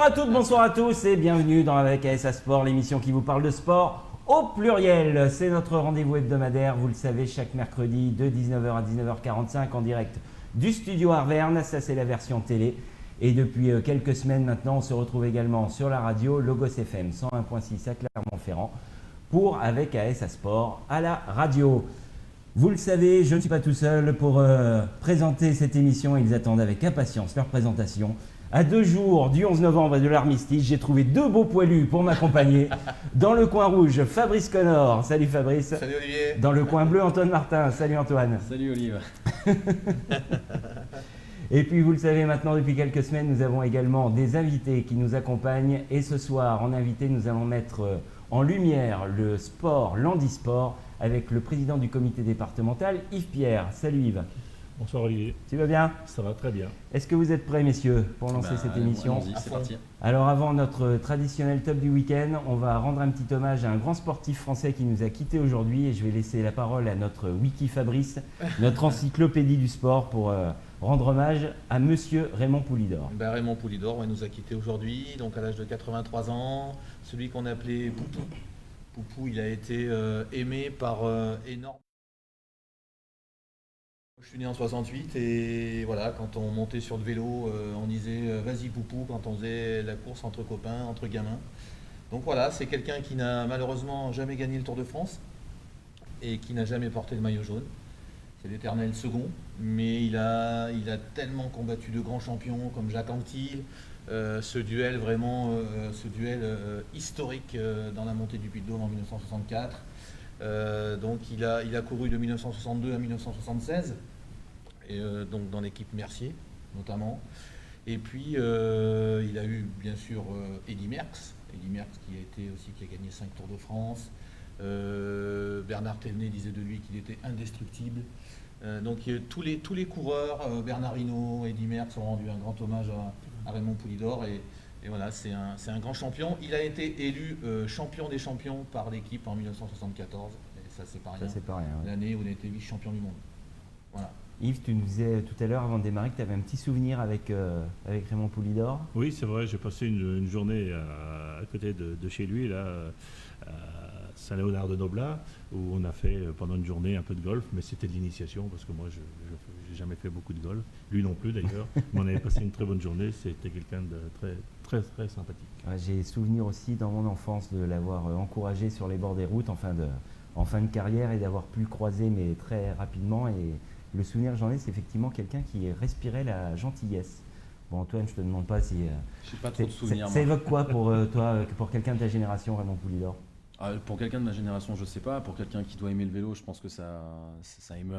à toutes, bonsoir à tous et bienvenue dans Avec ASA Sport, l'émission qui vous parle de sport au pluriel. C'est notre rendez-vous hebdomadaire, vous le savez, chaque mercredi de 19h à 19h45 en direct du studio Arverne. Ça, c'est la version télé. Et depuis quelques semaines maintenant, on se retrouve également sur la radio Logos FM 101.6 à Clermont-Ferrand pour Avec ASA Sport à la radio. Vous le savez, je ne suis pas tout seul pour présenter cette émission. Ils attendent avec impatience leur présentation. À 2 jours du 11 novembre et de l'armistice, j'ai trouvé 2 beaux poilus pour m'accompagner. Dans le coin rouge, Fabrice Connor. Salut Fabrice. Salut Olivier. Dans le coin bleu, Antoine Martin. Salut Antoine. Salut Olivier. Et puis vous le savez maintenant, depuis quelques semaines, nous avons également des invités qui nous accompagnent. Et ce soir, en invité, nous allons mettre en lumière le sport, l'handisport, avec le président du comité départemental, Yves Pierre. Salut Yves. Bonsoir Olivier. Tu vas bien? Ça va très bien. Est-ce que vous êtes prêts, messieurs, pour lancer cette émission? Allons-y, c'est parti. Alors avant notre traditionnel top du week-end, on va rendre un petit hommage à un grand sportif français qui nous a quittés aujourd'hui et je vais laisser la parole à notre Wiki Fabrice, notre encyclopédie du sport, pour rendre hommage à monsieur Raymond Poulidor. Raymond Poulidor nous a quittés aujourd'hui, donc à l'âge de 83 ans, celui qu'on appelait Poupou. Poupou, il a été aimé par énorme. Je suis né en 68 et voilà, quand on montait sur le vélo, on disait vas-y Poupou quand on faisait la course entre copains, entre gamins. Donc voilà, c'est quelqu'un qui n'a malheureusement jamais gagné le Tour de France et qui n'a jamais porté le maillot jaune. C'est l'éternel second, mais il a tellement combattu de grands champions comme Jacques Anquetil, ce duel historique dans la montée du Puy-de-Dôme en 1964. Donc il a couru de 1962 à 1976, et donc dans l'équipe Mercier notamment. Et puis il a eu bien sûr Eddy Merckx qui a gagné 5 Tours de France. Bernard Thévenet disait de lui qu'il était indestructible. Donc tous les coureurs, Bernard Hinault, Eddy Merckx, ont rendu un grand hommage à Raymond Poulidor. Et voilà, c'est un grand champion. Il a été élu champion des champions par l'équipe en 1974. Et ça, c'est pas rien. Ouais. L'année où on a été vice-champion du monde. Voilà. Yves, tu nous disais tout à l'heure, avant de démarrer, que tu avais un petit souvenir avec Raymond Poulidor. Oui, c'est vrai, j'ai passé une journée à côté de chez lui, là, à Saint-Léonard-de-Noblat, où on a fait pendant une journée un peu de golf, mais c'était de l'initiation, parce que moi, je n'ai jamais fait beaucoup de golf. Lui non plus, d'ailleurs. Mais on avait passé une très bonne journée. C'était quelqu'un de très sympathique. Ouais, j'ai souvenir aussi dans mon enfance de l'avoir encouragé sur les bords des routes en fin de carrière et d'avoir pu le croiser, mais très rapidement. Et le souvenir que j'en ai, c'est effectivement quelqu'un qui respirait la gentillesse. Bon, Antoine, je te demande pas si... Je n'ai pas trop de souvenirs. Ça évoque quoi pour toi, pour quelqu'un de ta génération, Raymond Poulidor? Pour quelqu'un de ma génération, je sais pas. Pour quelqu'un qui doit aimer le vélo, je pense que ça émeut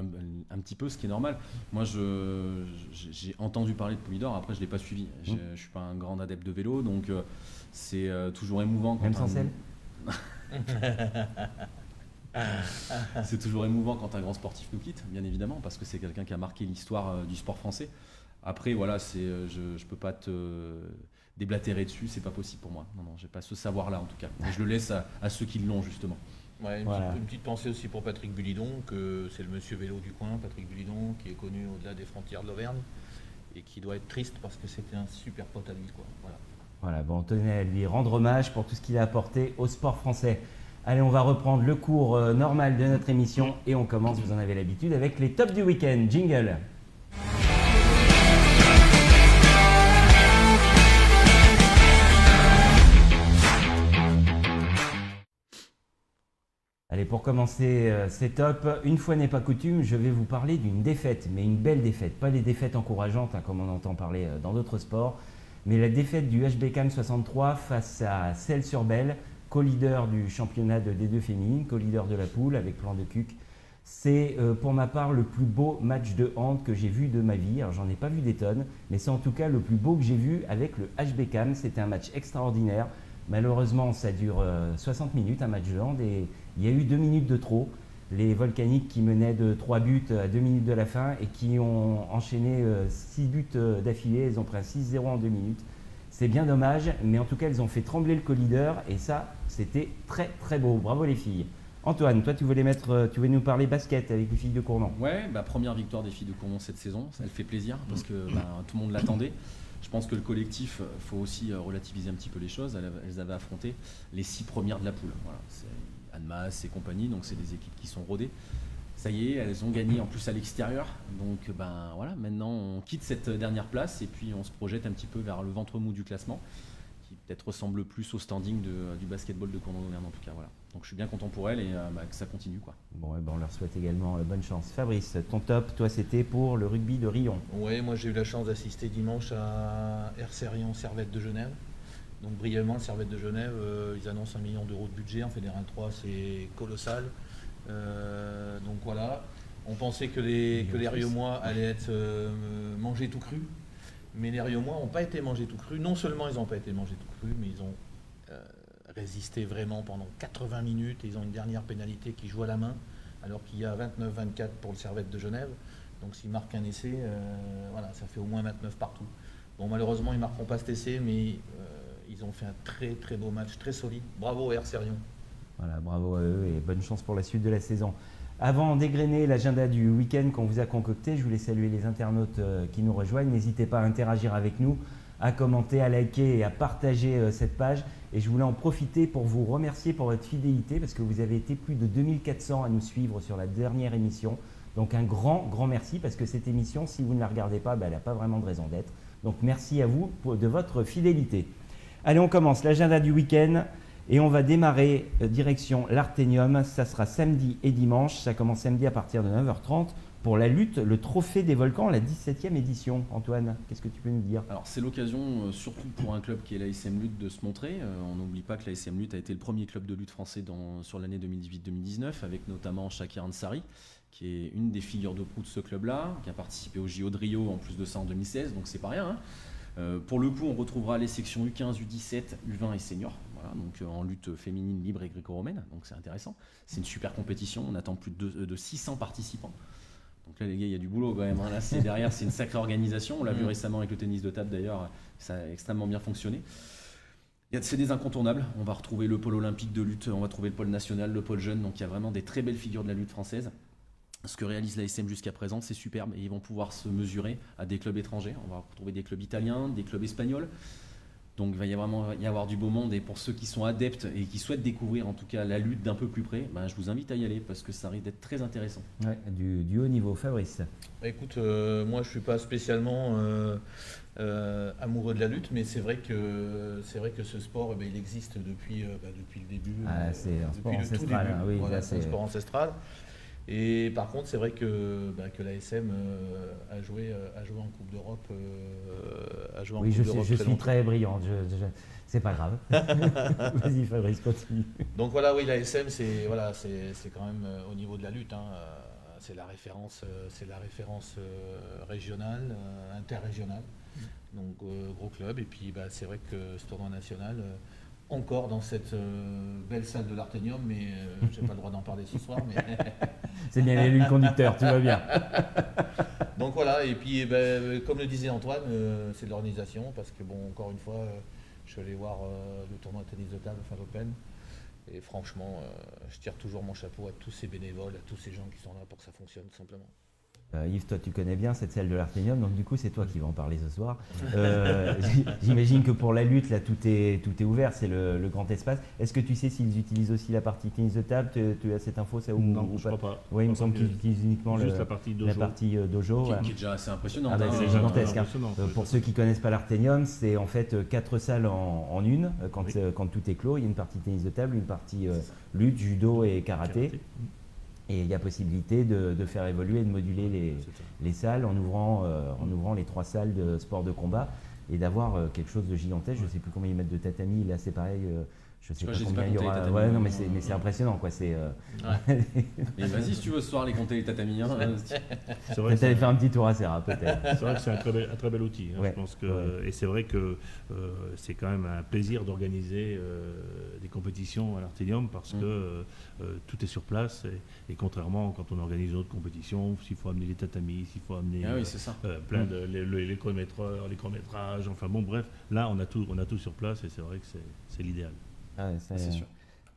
un petit peu, ce qui est normal. Moi, j'ai entendu parler de Poulidor, après je ne l'ai pas suivi. Je ne suis pas un grand adepte de vélo, donc c'est toujours émouvant. Même sans selle. C'est toujours émouvant quand un grand sportif nous quitte, bien évidemment, parce que c'est quelqu'un qui a marqué l'histoire du sport français. Après, voilà, je ne peux pas te déblatérer dessus, c'est pas possible pour moi. Non, j'ai pas ce savoir-là en tout cas. Et je le laisse à ceux qui l'ont justement. Ouais, une petite pensée aussi pour Patrick Bulidon, que c'est le monsieur vélo du coin, Patrick Bulidon, qui est connu au-delà des frontières de l'Auvergne et qui doit être triste parce que c'était un super pote à lui, quoi. Voilà, bon, on tenait à lui rendre hommage pour tout ce qu'il a apporté au sport français. Allez, on va reprendre le cours normal de notre émission et on commence, vous en avez l'habitude, avec les tops du week-end. Jingle. Allez, pour commencer ces tops, une fois n'est pas coutume, je vais vous parler d'une défaite, mais une belle défaite. Pas les défaites encourageantes, comme on entend parler dans d'autres sports, mais la défaite du HBK 63 face à Celles-sur-Belle, co-leader du championnat de D2 féminine, co-leader de la poule avec Plan de Cuc. C'est pour ma part le plus beau match de hand que j'ai vu de ma vie. Alors j'en ai pas vu des tonnes, mais c'est en tout cas le plus beau que j'ai vu avec le HBK. C'était un match extraordinaire. Malheureusement, ça dure 60 minutes, un match de hand, et il y a eu 2 minutes de trop. Les Volcaniques qui menaient de 3 buts à 2 minutes de la fin et qui ont enchaîné 6 buts d'affilée. Ils ont pris un 6-0 en 2 minutes. C'est bien dommage, mais en tout cas, elles ont fait trembler le co-leader et ça, c'était très très beau. Bravo les filles. Antoine, toi tu voulais nous parler basket avec les filles de Cournon. Ouais, première victoire des filles de Cournon cette saison, ça elle fait plaisir parce que tout le monde l'attendait. Je pense que le collectif, faut aussi relativiser un petit peu les choses. Elles avaient affronté les 6 premières de la poule. Voilà, c'est Annemasse et compagnie, donc c'est des équipes qui sont rodées. Ça y est, elles ont gagné en plus à l'extérieur. Donc voilà, maintenant on quitte cette dernière place et puis on se projette un petit peu vers le ventre mou du classement, qui peut-être ressemble plus au standing du basketball de Cournon-Auvergne en tout cas. Voilà. Donc je suis bien content pour elles et que ça continue, quoi. Bon, on leur souhaite également bonne chance. Fabrice, ton top, toi c'était pour le rugby de Rion. Oui, moi j'ai eu la chance d'assister dimanche à RC Rion Servette de Genève. Donc brièvement, le Servette de Genève, ils annoncent 1 million d'euros de budget en Fédéral 3, c'est colossal. Donc voilà, on pensait que les Riomois allaient être mangés tout cru, mais les Riomois n'ont pas été mangés tout cru. Non seulement ils n'ont pas été mangés tout cru, mais ils ont résisté vraiment pendant 80 minutes et ils ont une dernière pénalité qui joue à la main, alors qu'il y a 29-24 pour le Servette de Genève. Donc s'ils marquent un essai, voilà, ça fait au moins 29 partout. Bon, malheureusement, ils ne marqueront pas cet essai, mais ils ont fait un très très beau match, très solide. Bravo RC Rion. Voilà, bravo à eux et bonne chance pour la suite de la saison. Avant d'égrener l'agenda du week-end qu'on vous a concocté, je voulais saluer les internautes qui nous rejoignent. N'hésitez pas à interagir avec nous, à commenter, à liker et à partager cette page. Et je voulais en profiter pour vous remercier pour votre fidélité parce que vous avez été plus de 2400 à nous suivre sur la dernière émission. Donc un grand merci parce que cette émission, si vous ne la regardez pas, elle n'a pas vraiment de raison d'être. Donc merci à vous de votre fidélité. Allez, on commence l'agenda du week-end. Et on va démarrer direction l'Arténium, ça sera samedi et dimanche, ça commence samedi à partir de 9h30 pour la lutte, le trophée des volcans, la 17e édition. Antoine, qu'est-ce que tu peux nous dire? Alors c'est l'occasion, surtout pour un club qui est l'ASM Lutte, de se montrer. On n'oublie pas que l'ASM Lutte a été le premier club de lutte français sur l'année 2018-2019, avec notamment Shakir Ansari, qui est une des figures de proue de ce club-là, qui a participé au JO de Rio en plus de ça en 2016, donc c'est pas rien, hein. Pour le coup, on retrouvera les sections U15, U17, U20 et senior, voilà, donc en lutte féminine libre et gréco-romaine, donc c'est intéressant. C'est une super compétition, on attend plus de 600 participants. Donc là les gars, il y a du boulot quand même, hein. Là derrière, c'est une sacrée organisation, on l'a vu récemment avec le tennis de table d'ailleurs, ça a extrêmement bien fonctionné. C'est des incontournables, on va retrouver le pôle olympique de lutte, on va trouver le pôle national, le pôle jeune, donc il y a vraiment des très belles figures de la lutte française. Ce que réalise l'ASM jusqu'à présent, c'est superbe et ils vont pouvoir se mesurer à des clubs étrangers. On va retrouver des clubs italiens, des clubs espagnols. Donc il va vraiment y avoir du beau monde et pour ceux qui sont adeptes et qui souhaitent découvrir en tout cas la lutte d'un peu plus près, je vous invite à y aller parce que ça risque d'être très intéressant. Ouais, du haut niveau. Fabrice. Écoute, moi je ne suis pas spécialement amoureux de la lutte, mais c'est vrai que ce sport, il existe depuis le début. C'est un sport depuis ancestral. Le tout début. Oui, voilà, là, c'est un sport ancestral. Et par contre, c'est vrai que l'ASM a joué en Coupe d'Europe. Oui, je suis très brillant. C'est pas grave. Vas-y, Fabrice, continue. Donc voilà, oui, l'ASM, c'est quand même au niveau de la lutte. Hein, c'est la référence régionale, interrégionale. Donc gros club. Et puis c'est vrai que ce tournoi national. Encore dans cette belle salle de l'Arténium, mais je n'ai pas le droit d'en parler ce soir. Mais c'est bien élu le conducteur, tout va bien. Donc voilà, et puis comme le disait Antoine, c'est de l'organisation, parce que encore une fois, je suis allé voir le tournoi de tennis de table, Fed Open, et franchement, je tire toujours mon chapeau à tous ces bénévoles, à tous ces gens qui sont là pour que ça fonctionne, tout simplement. Yves, toi tu connais bien cette salle de l'Arténium, donc du coup c'est toi qui vas en parler ce soir. J'imagine que pour la lutte, là tout est ouvert, c'est le grand espace. Est-ce que tu sais s'ils utilisent aussi la partie tennis de table? Tu as cette info ça, non, je crois pas. Oui, il me semble qu'ils utilisent uniquement juste la partie dojo. Voilà. Qui est déjà assez impressionnante. C'est gigantesque. Pour ceux qui ne connaissent pas l'Arténium, c'est en fait 4 salles en une, quand tout est clos. Il y a une partie tennis de table, une partie lutte, judo et karaté. Et il y a possibilité de faire évoluer et de moduler les salles en ouvrant les 3 salles de sport de combat et d'avoir quelque chose de gigantesque. Je ne sais plus combien ils mettent de tatami. Là, c'est pareil. Je sais pas combien il y aura. Ouais, non, mais c'est impressionnant, quoi. Mais vas-y, si tu veux ce soir les compter les tatamis. Hein. C'est vrai. Peut-être faire un petit tour à Serra, peut-être. C'est vrai que c'est un très bel outil. Hein, ouais. Je pense que, et c'est vrai que c'est quand même un plaisir d'organiser des compétitions à l'Arténium parce que tout est sur place. Et contrairement quand on organise une autre compétition, s'il faut amener les tatamis, s'il faut amener plein de les chronométreurs, les chronométrages, enfin bon, bref, là on a tout sur place et c'est vrai que c'est l'idéal. Ah, c'est sûr.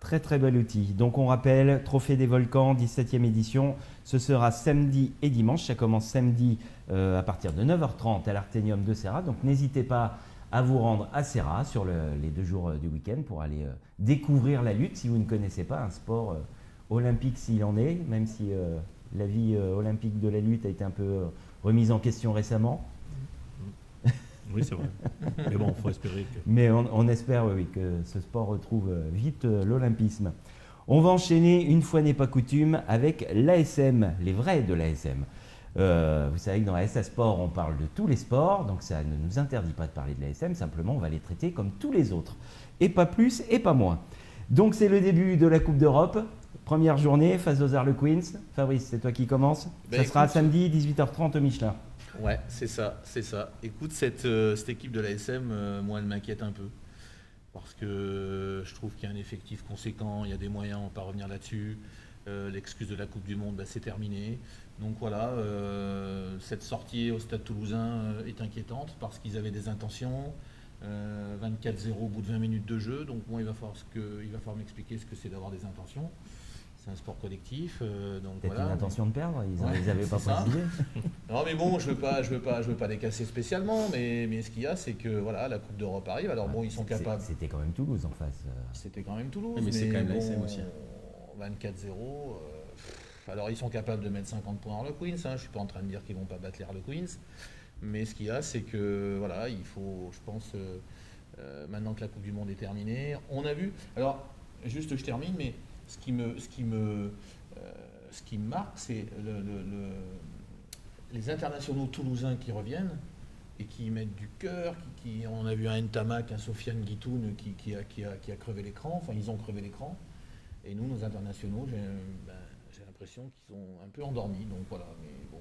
Très très bel outil. Donc on rappelle, Trophée des Volcans, 17e édition. Ce sera samedi et dimanche. Ça commence samedi à partir de 9h30 à l'Arténium de Serra. Donc n'hésitez pas à vous rendre à Serra sur les 2 jours du week-end pour aller découvrir la lutte si vous ne connaissez pas un sport olympique s'il en est, même si la vie olympique de la lutte a été un peu remise en question récemment. Oui, c'est vrai. Mais bon, il faut espérer que... Mais on espère oui, que ce sport retrouve vite l'olympisme. On va enchaîner, une fois n'est pas coutume, avec l'ASM, les vrais de l'ASM. Vous savez que dans SA Sport, on parle de tous les sports, donc ça ne nous interdit pas de parler de l'ASM, simplement on va les traiter comme tous les autres. Et pas plus et pas moins. Donc c'est le début de la Coupe d'Europe, première journée face aux Harlequins. Fabrice, c'est toi qui commence. Ça sera samedi 18h30 au Michelin. Ouais, c'est ça. Écoute, cette équipe de l'ASM, moi, elle m'inquiète un peu. Parce que je trouve qu'il y a un effectif conséquent, il y a des moyens, on ne va pas revenir là-dessus. L'excuse de la Coupe du Monde, c'est terminé. Donc voilà, cette sortie au Stade Toulousain est inquiétante parce qu'ils avaient des intentions. 24-0 au bout de 20 minutes de jeu. Donc bon, il va falloir m'expliquer ce que c'est d'avoir des intentions. C'est un sport collectif, donc peut-être voilà. Une intention de perdre, ils les avaient pas précisé. Non mais bon, je veux pas les casser spécialement, mais ce qu'il y a, c'est que voilà, la Coupe d'Europe arrive. Alors bon, ils sont capables. C'était quand même Toulouse en face. C'était quand même Toulouse, mais c'est quand même l'ASM aussi. 24-0. Alors ils sont capables de mettre 50 points en Harlequins. Je suis pas en train de dire qu'ils vont pas battre les Harlequins, mais ce qu'il y a, c'est que voilà, il faut, je pense, maintenant que la Coupe du Monde est terminée, on a vu. Alors juste, je termine, mais ce qui me marque, c'est les internationaux toulousains qui reviennent et qui mettent du cœur. On a vu un Ntamak, un Sofiane Guitoun qui a crevé l'écran. Enfin, ils ont crevé l'écran. Et nous, nos internationaux, j'ai l'impression qu'ils sont un peu endormis. Donc voilà. Mais bon,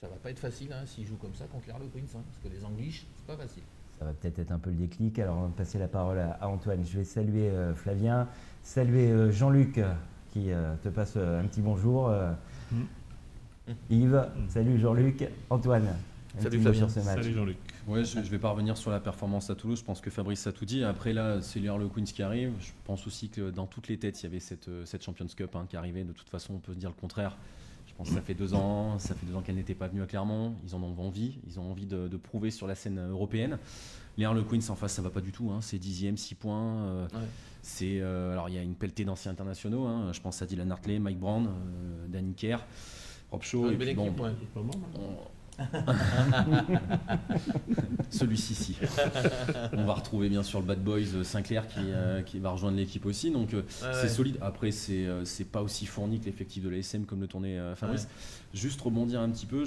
ça va pas être facile s'ils jouent comme ça contre les Harlequins, parce que les Anglish, c'est pas facile. Ça va peut-être être un peu le déclic. Alors, on va passer la parole à Antoine. Je vais saluer Flavien, saluer Jean-Luc qui te passe un petit bonjour. Yves, salut Jean-Luc. Antoine, salut Flavien. Sur ce match. Salut Jean-Luc. Ouais, je ne vais pas revenir sur la performance à Toulouse. Je pense que Fabrice a tout dit. Après, là, c'est les Harlequins qui arrivent. Je pense aussi que dans toutes les têtes, il y avait cette Champions Cup qui arrivait. De toute façon, on peut se dire le contraire. Je pense que ça fait 2 ans qu'elle n'était pas venue à Clermont. Ils en ont envie. Ils ont envie de prouver sur la scène européenne. Les Harlequins en face, ça va pas du tout. C'est 10e, 6 points. Ouais. Alors il y a une pelletée d'anciens internationaux. Je pense à Dylan Hartley, Mike Brown, Danny Kerr, Rob Shaw. Une belle équipe, ouais. Celui-ci, si. On va retrouver bien sûr le Bad Boys Sinclair qui va rejoindre l'équipe aussi. Donc c'est solide. Après, c'est pas aussi fourni que l'effectif de l'ASM comme le tournait Fabrice. Juste rebondir un petit peu,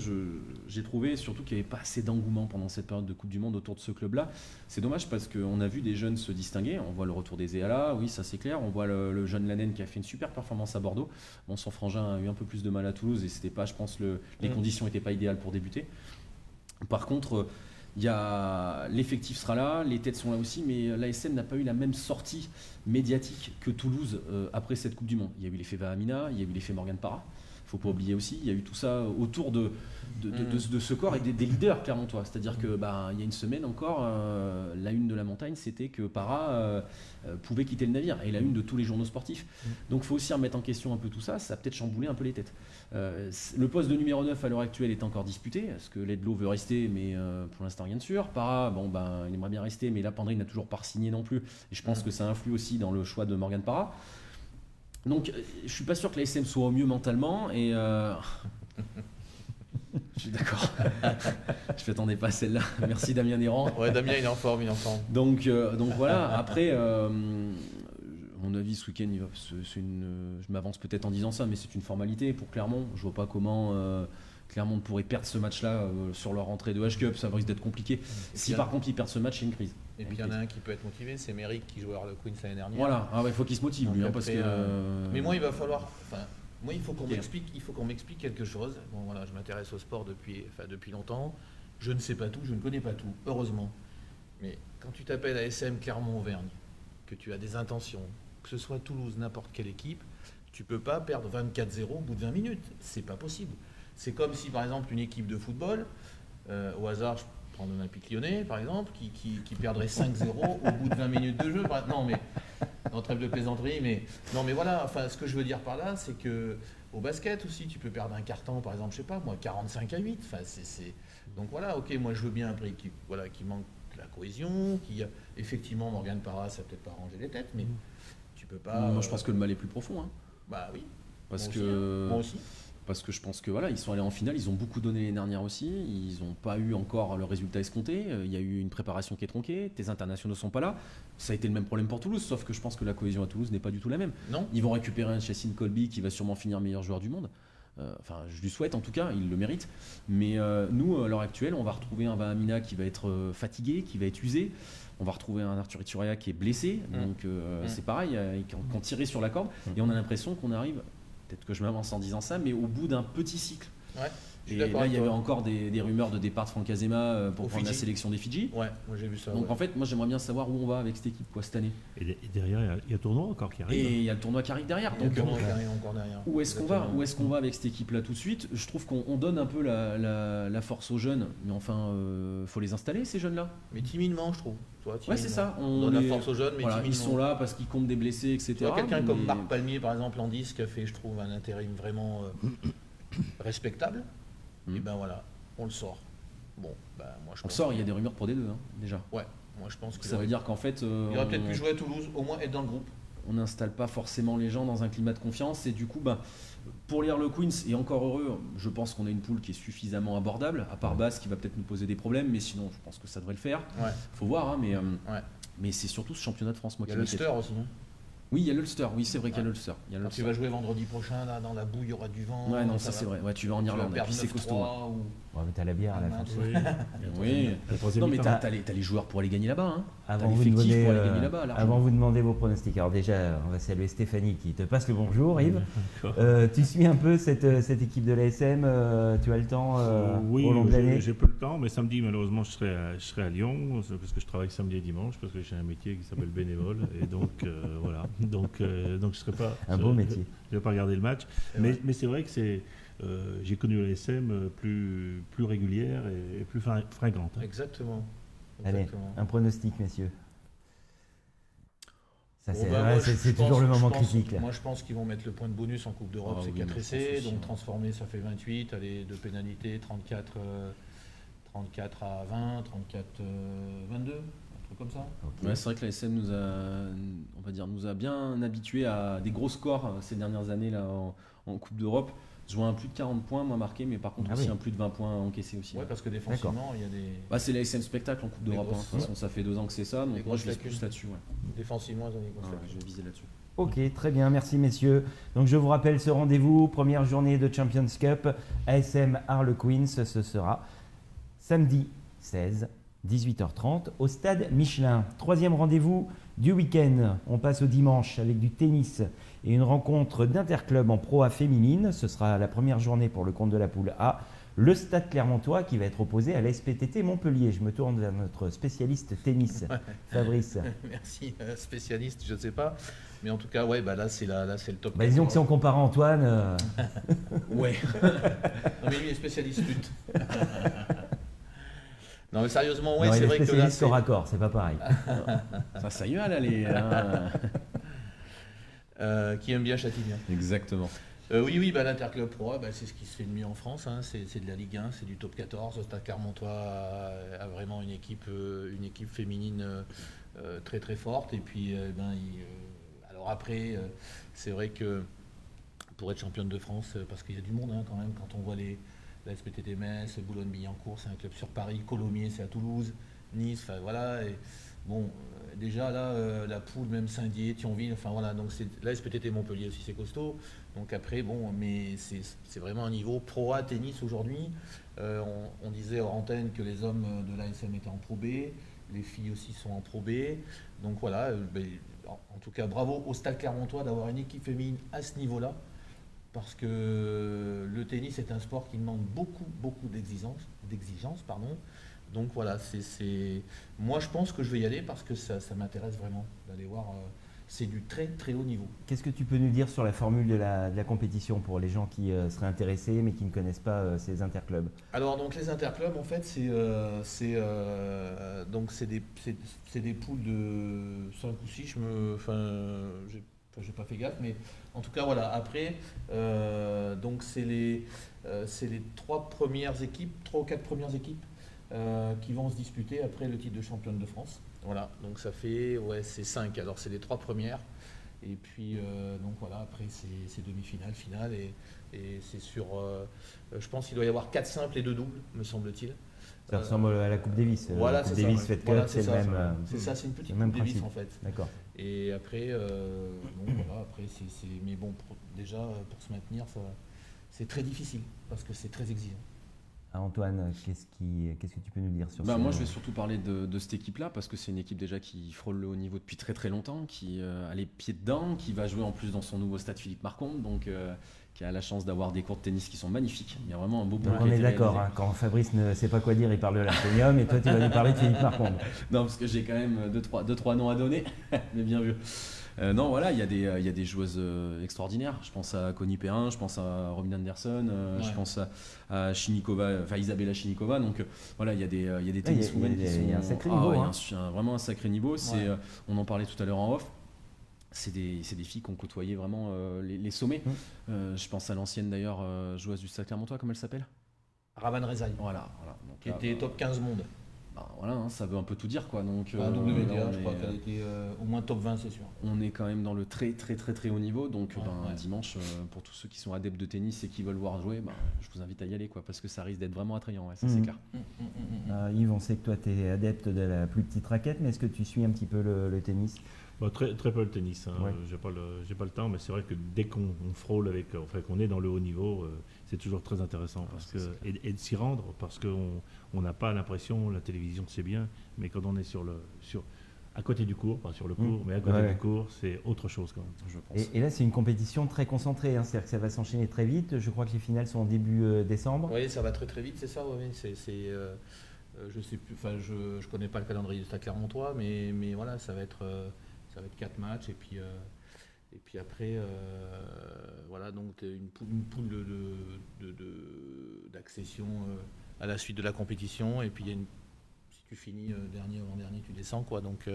j'ai trouvé surtout qu'il n'y avait pas assez d'engouement pendant cette période de Coupe du Monde autour de ce club-là. C'est dommage parce qu'on a vu des jeunes se distinguer. On voit le retour des Eala, oui, ça c'est clair. On voit le jeune Lanen qui a fait une super performance à Bordeaux. Bon, son frangin a eu un peu plus de mal à Toulouse et c'était pas, je pense, les conditions n'étaient pas idéales pour débuter. Par contre, l'effectif sera là, les têtes sont là aussi, mais l'ASM n'a pas eu la même sortie médiatique que Toulouse après cette Coupe du Monde. Il y a eu l'effet Vahamina, il y a eu l'effet Morgan Parra. Il ne faut pas oublier aussi, il y a eu tout ça autour de ce corps et des leaders clermontois. C'est-à-dire que il y a une semaine encore, la une de la montagne, c'était que Parra pouvait quitter le navire, et la une de tous les journaux sportifs. Donc il faut aussi remettre en question un peu tout ça, ça a peut-être chamboulé un peu les têtes. Le poste de numéro 9 à l'heure actuelle est encore disputé, parce que Ledlow veut rester, mais pour l'instant rien de sûr. Parra, il aimerait bien rester, mais là Pandry n'a toujours pas signé non plus, et je pense que ça influe aussi dans le choix de Morgan Parra. Donc, je suis pas sûr que l'ASM soit au mieux mentalement et je suis d'accord. Je m'attendais pas à celle-là. Merci Damien Néran. Ouais, Damien il est en forme, Donc voilà. Après, à mon avis, ce week-end, je m'avance peut-être en disant ça, mais c'est une formalité pour Clermont. Je vois pas comment Clermont pourrait perdre ce match-là sur leur entrée de H-Cup. Ça risque d'être compliqué. Si par contre ils perdent ce match, c'est une crise. Et puis il y en a un qui peut être motivé, c'est Merrick qui jouait à Harlequins l'année dernière. Voilà, il faut qu'il se motive lui, parce que. Mais moi il va falloir. Moi il faut qu'on m'explique quelque chose. Bon voilà, je m'intéresse au sport depuis longtemps. Je ne sais pas tout, je ne connais pas tout, heureusement. Mais quand tu t'appelles ASM Clermont-Auvergne, que tu as des intentions, que ce soit Toulouse, n'importe quelle équipe, tu peux pas perdre 24-0 au bout de 20 minutes. C'est pas possible. C'est comme si par exemple une équipe de football, au hasard, je prends l'Olympique Lyonnais par exemple, qui perdrait 5-0 au bout de 20 minutes de jeu. Non mais Non, trêve de plaisanterie, mais non, mais voilà. Enfin, ce que je veux dire par là, c'est que au basket aussi, tu peux perdre un carton, par exemple, je sais pas, moi, 45-8. Enfin, donc voilà, ok, moi, je veux bien après qui manque la cohésion, effectivement, Morgane Parra, ça peut-être pas arrangé les têtes, mais tu peux pas. Moi, je pense que le mal est plus profond. Hein. Bah oui. Parce Moi que. aussi, hein. Moi aussi. Parce que je pense que voilà, ils sont allés en finale, ils ont beaucoup donné l'année dernière aussi, ils n'ont pas eu encore le résultat escompté, il y a eu une préparation qui est tronquée, tes internationaux ne sont pas là, ça a été le même problème pour Toulouse, sauf que je pense que la cohésion à Toulouse n'est pas du tout la même. Non. Ils vont récupérer un Chassin Colby qui va sûrement finir meilleur joueur du monde, enfin je lui souhaite en tout cas, il le mérite, mais nous à l'heure actuelle on va retrouver un Vahamina qui va être fatigué, qui va être usé, on va retrouver un Arthur Iturria qui est blessé, donc c'est pareil, qui ont tiré sur la corde, et on a l'impression qu'on arrive... Peut-être que je m'avance en disant ça, mais au bout d'un petit cycle. Ouais, et là, il y avait encore des rumeurs de départ de Franck Azema pour prendre la Fidji. sélection des Fidji. Ouais, moi j'ai vu ça. Donc ouais. en fait, moi j'aimerais bien savoir où on va avec cette équipe cette année. Et derrière, il y a le tournoi encore qui arrive. Et il y a le tournoi qui arrive derrière. Il y a Donc le tournoi qui arrive encore derrière. où est-ce qu'on va avec cette équipe-là tout de suite? Je trouve qu'on donne un peu la force aux jeunes, mais enfin, faut les installer ces jeunes-là. Mais timidement, je trouve. Toi, Ouais, c'est ça. On donne la force aux jeunes, mais voilà, timidement. ils sont là parce qu'ils comptent des blessés, etc. Tu vois, quelqu'un comme mais- Marc Palmier, par exemple, en 10, qui a fait, je trouve, un intérim vraiment respectable. Et ben voilà, on le sort. Bon, ben moi je On le pense sort, il y a des rumeurs pour des deux, hein, déjà. Ouais, moi je pense qu'il Ça veut aurait, dire qu'en fait, il aurait peut-être pu jouer à Toulouse, au moins être dans le groupe. on n'installe pas forcément les gens dans un climat de confiance et du coup pour les Harlequins, et encore heureux, je pense qu'on a une poule qui est suffisamment abordable, à part Basse qui va peut-être nous poser des problèmes, mais sinon je pense que ça devrait le faire. Ouais. Faut voir, hein, Ouais. mais c'est surtout ce championnat de France moi Il y a qui m'inquiète. l'Ulster aussi. Hein. Oui, il y a l'Ulster, oui c'est vrai qu'il y a Ouais. l'Ulster. Il y a Quand l'Ulster. tu vas jouer vendredi prochain, là, dans la boue, il y aura du vent. Ouais, non, ça c'est va- vrai. Ouais, tu vas en tu vas Irlande, et perdre puis c'est 9-3 costaud. hein. ou- Ouais, mais t'as la bière à la fin. Oui. La troisième Non, mais mi-temps. t'as les joueurs pour aller gagner là-bas. Hein. T'as Avant vous, de l'effectif demander, pour aller gagner là-bas. largement. avant vous demander vos pronostics. Alors déjà, on va saluer Stéphanie qui te passe le bonjour, Yves. D'accord. Tu suis un peu cette équipe de l'ASM, tu as le temps Oui, au long de l'année? j'ai peu le temps, mais samedi, malheureusement, je serai à Lyon, parce que je travaille samedi et dimanche, parce que j'ai un métier qui s'appelle bénévole, et donc voilà. Donc je serai pas. Un beau métier. Je ne vais pas regarder le match, C'est mais vrai. c'est vrai que j'ai connu l'ASM plus régulière et plus fringante. hein. Exactement. Allez, Exactement. un pronostic, messieurs. Ça, Bon, c'est bah, ouais, moi, c'est je toujours pense- le moment je pense- critique. Là. Moi, je pense qu'ils vont mettre le point de bonus en Coupe d'Europe, Ah c'est oui, 4 moi, je essais, pense aussi, donc ouais. transformé, ça fait 28, allez, de pénalité, 34 à 20, 34 22, un truc comme ça. Ok. Ouais, c'est vrai que la SM nous a bien habitués à des gros scores ces dernières années là, en Coupe d'Europe. Je vois un plus de 40 points moi marqué, mais par contre Ah aussi oui. un plus de 20 points encaissés aussi. Ouais, parce que défensivement, il y a des. Bah, c'est la SM spectacle en Coupe Des d'Europe. hein. De grosses- toute façon, ça fait 2 ans que c'est ça, donc Des moi je grosses vise plus lacunes. là-dessus. Ouais. Défensivement, ils ont des grosses Ouais, lacunes. je vais viser là-dessus. Ok, très bien, merci messieurs. Donc je vous rappelle ce rendez-vous, première journée de Champions Cup, ASM Harlequins, ce sera samedi 16, 18h30 au stade Michelin. Troisième rendez-vous du week-end, on passe au dimanche avec du tennis et une rencontre d'interclub en Pro A féminine. Ce sera la première journée pour le compte de la poule A. Le stade Clermontois qui va être opposé à l'SPTT Montpellier. Je me tourne vers notre spécialiste tennis, Fabrice. Merci, spécialiste, je ne sais pas. Mais en tout cas, ouais, bah là, c'est le top. Bah, disons que si on compare à Antoine, Ouais. Non, mais lui est spécialiste lutte. Non, mais sérieusement, ouais, non, il c'est est vrai que là, spécialiste c'est. au raccord, c'est pas pareil. Ça y est, là, les. hein. Qui aime bien Châtillon. Exactement. Oui, bah, l'Interclub Pro A, bah, c'est ce qui se fait de mieux en France. Hein. C'est de la Ligue 1, c'est du top 14. Stade Clermontois a vraiment une équipe féminine très très forte. Et puis, alors après, c'est vrai que pour être championne de France, parce qu'il y a du monde hein, quand même, quand on voit la SPTT Metz, Boulogne-Billancourt, c'est un club sur Paris, Colomiers, c'est à Toulouse, Nice, enfin voilà. Et, bon, déjà là, la poule, même Saint-Dié, Thionville, enfin voilà, donc la SPTT Montpellier aussi c'est costaud. Donc après, bon, mais c'est vraiment un niveau pro A tennis aujourd'hui. On disait hors antenne que les hommes de l'ASM étaient en Pro B, les filles aussi sont en Pro B. Donc voilà, en tout cas bravo au Stade Clermontois d'avoir une équipe féminine à ce niveau-là. Parce que le tennis est un sport qui demande beaucoup d'exigences, pardon. Donc voilà, moi je pense que je vais y aller parce que ça m'intéresse vraiment d'aller voir c'est du très très haut niveau. Qu'est-ce que tu peux nous dire sur la formule de la compétition pour les gens qui seraient intéressés mais qui ne connaissent pas ces interclubs? Alors donc les interclubs en fait c'est des poules de 5 ou 6, j'ai pas fait gaffe, mais en tout cas voilà, après donc c'est les 3 ou 4 premières équipes qui vont se disputer après le titre de championne de France. Voilà, donc ça fait, c'est 5, alors c'est les 3 premières, et puis donc voilà, après c'est demi-finale, finale, et c'est sur, je pense qu'il doit y avoir 4 simples et 2 doubles, me semble-t-il. Ça ressemble à la Coupe Davis. Voilà, la Coupe c'est Davis, ça. Fed Cup, Voilà, c'est le même. c'est ça, c'est une petite le même Coupe Davis principe. en fait. D'accord. Et après, donc voilà, après mais bon, déjà pour se maintenir, c'est très difficile parce que c'est très exigeant. Antoine, qu'est-ce que tu peux nous dire sur Moi, je vais surtout parler de cette équipe-là, parce que c'est une équipe déjà qui frôle le haut niveau depuis très très longtemps, qui a les pieds dedans, qui va jouer en plus dans son nouveau stade Philippe Marcondes, donc qui a la chance d'avoir des courts de tennis qui sont magnifiques. Il y a vraiment un beau boulot. On est d'accord, hein, quand Fabrice ne sait pas quoi dire, il parle de l'Arcenium, et toi tu vas nous parler de Philippe Marcondes. Non, parce que j'ai quand même deux, trois noms à donner, mais bien vu. Non, voilà, il y a des joueuses extraordinaires. Je pense à Connie Perrin, je pense à Robin Anderson, je pense à Chinikova, enfin Isabella Chinikova. Donc voilà, il y a des tenniswomen qui sont. Il y a un sacré niveau. Vraiment un sacré niveau. On en parlait tout à l'heure en off. C'est des filles qui ont côtoyé vraiment les sommets. Je pense à l'ancienne d'ailleurs joueuse du Stade Clermontois, comment elle s'appelle? Ravan Rezaï. Voilà. Donc, qui était top 15 monde. Voilà, ça veut un peu tout dire quoi. Donc, WTA, je crois qu'elle était au moins top 20, c'est sûr. On est quand même dans le très très très très haut niveau. Donc dimanche, pour tous ceux qui sont adeptes de tennis et qui veulent voir jouer, je vous invite à y aller quoi, parce que ça risque d'être vraiment attrayant, ça c'est clair. Yves, on sait que toi tu es adepte de la plus petite raquette, mais est-ce que tu suis un petit peu le tennis? Très, très peu le tennis, j'ai pas le temps, mais c'est vrai que dès qu'on frôle qu'on est dans le haut niveau, c'est toujours très intéressant et de s'y rendre, parce qu'on n'a pas l'impression, la télévision c'est bien, mais quand on est à côté du cours, pas sur le cours, mais à côté du cours, c'est autre chose quand même, je pense. Et là c'est une compétition très concentrée, c'est-à-dire que ça va s'enchaîner très vite. Je crois que les finales sont en début décembre. Oui, ça va très très vite, c'est ça, je sais plus, je connais pas le calendrier du Stade Clermontois, mais voilà, ça va être 4 matchs, et puis après, voilà, donc une poule d'accession à la suite de la compétition, et puis si tu finis dernier ou avant-dernier, tu descends, quoi, donc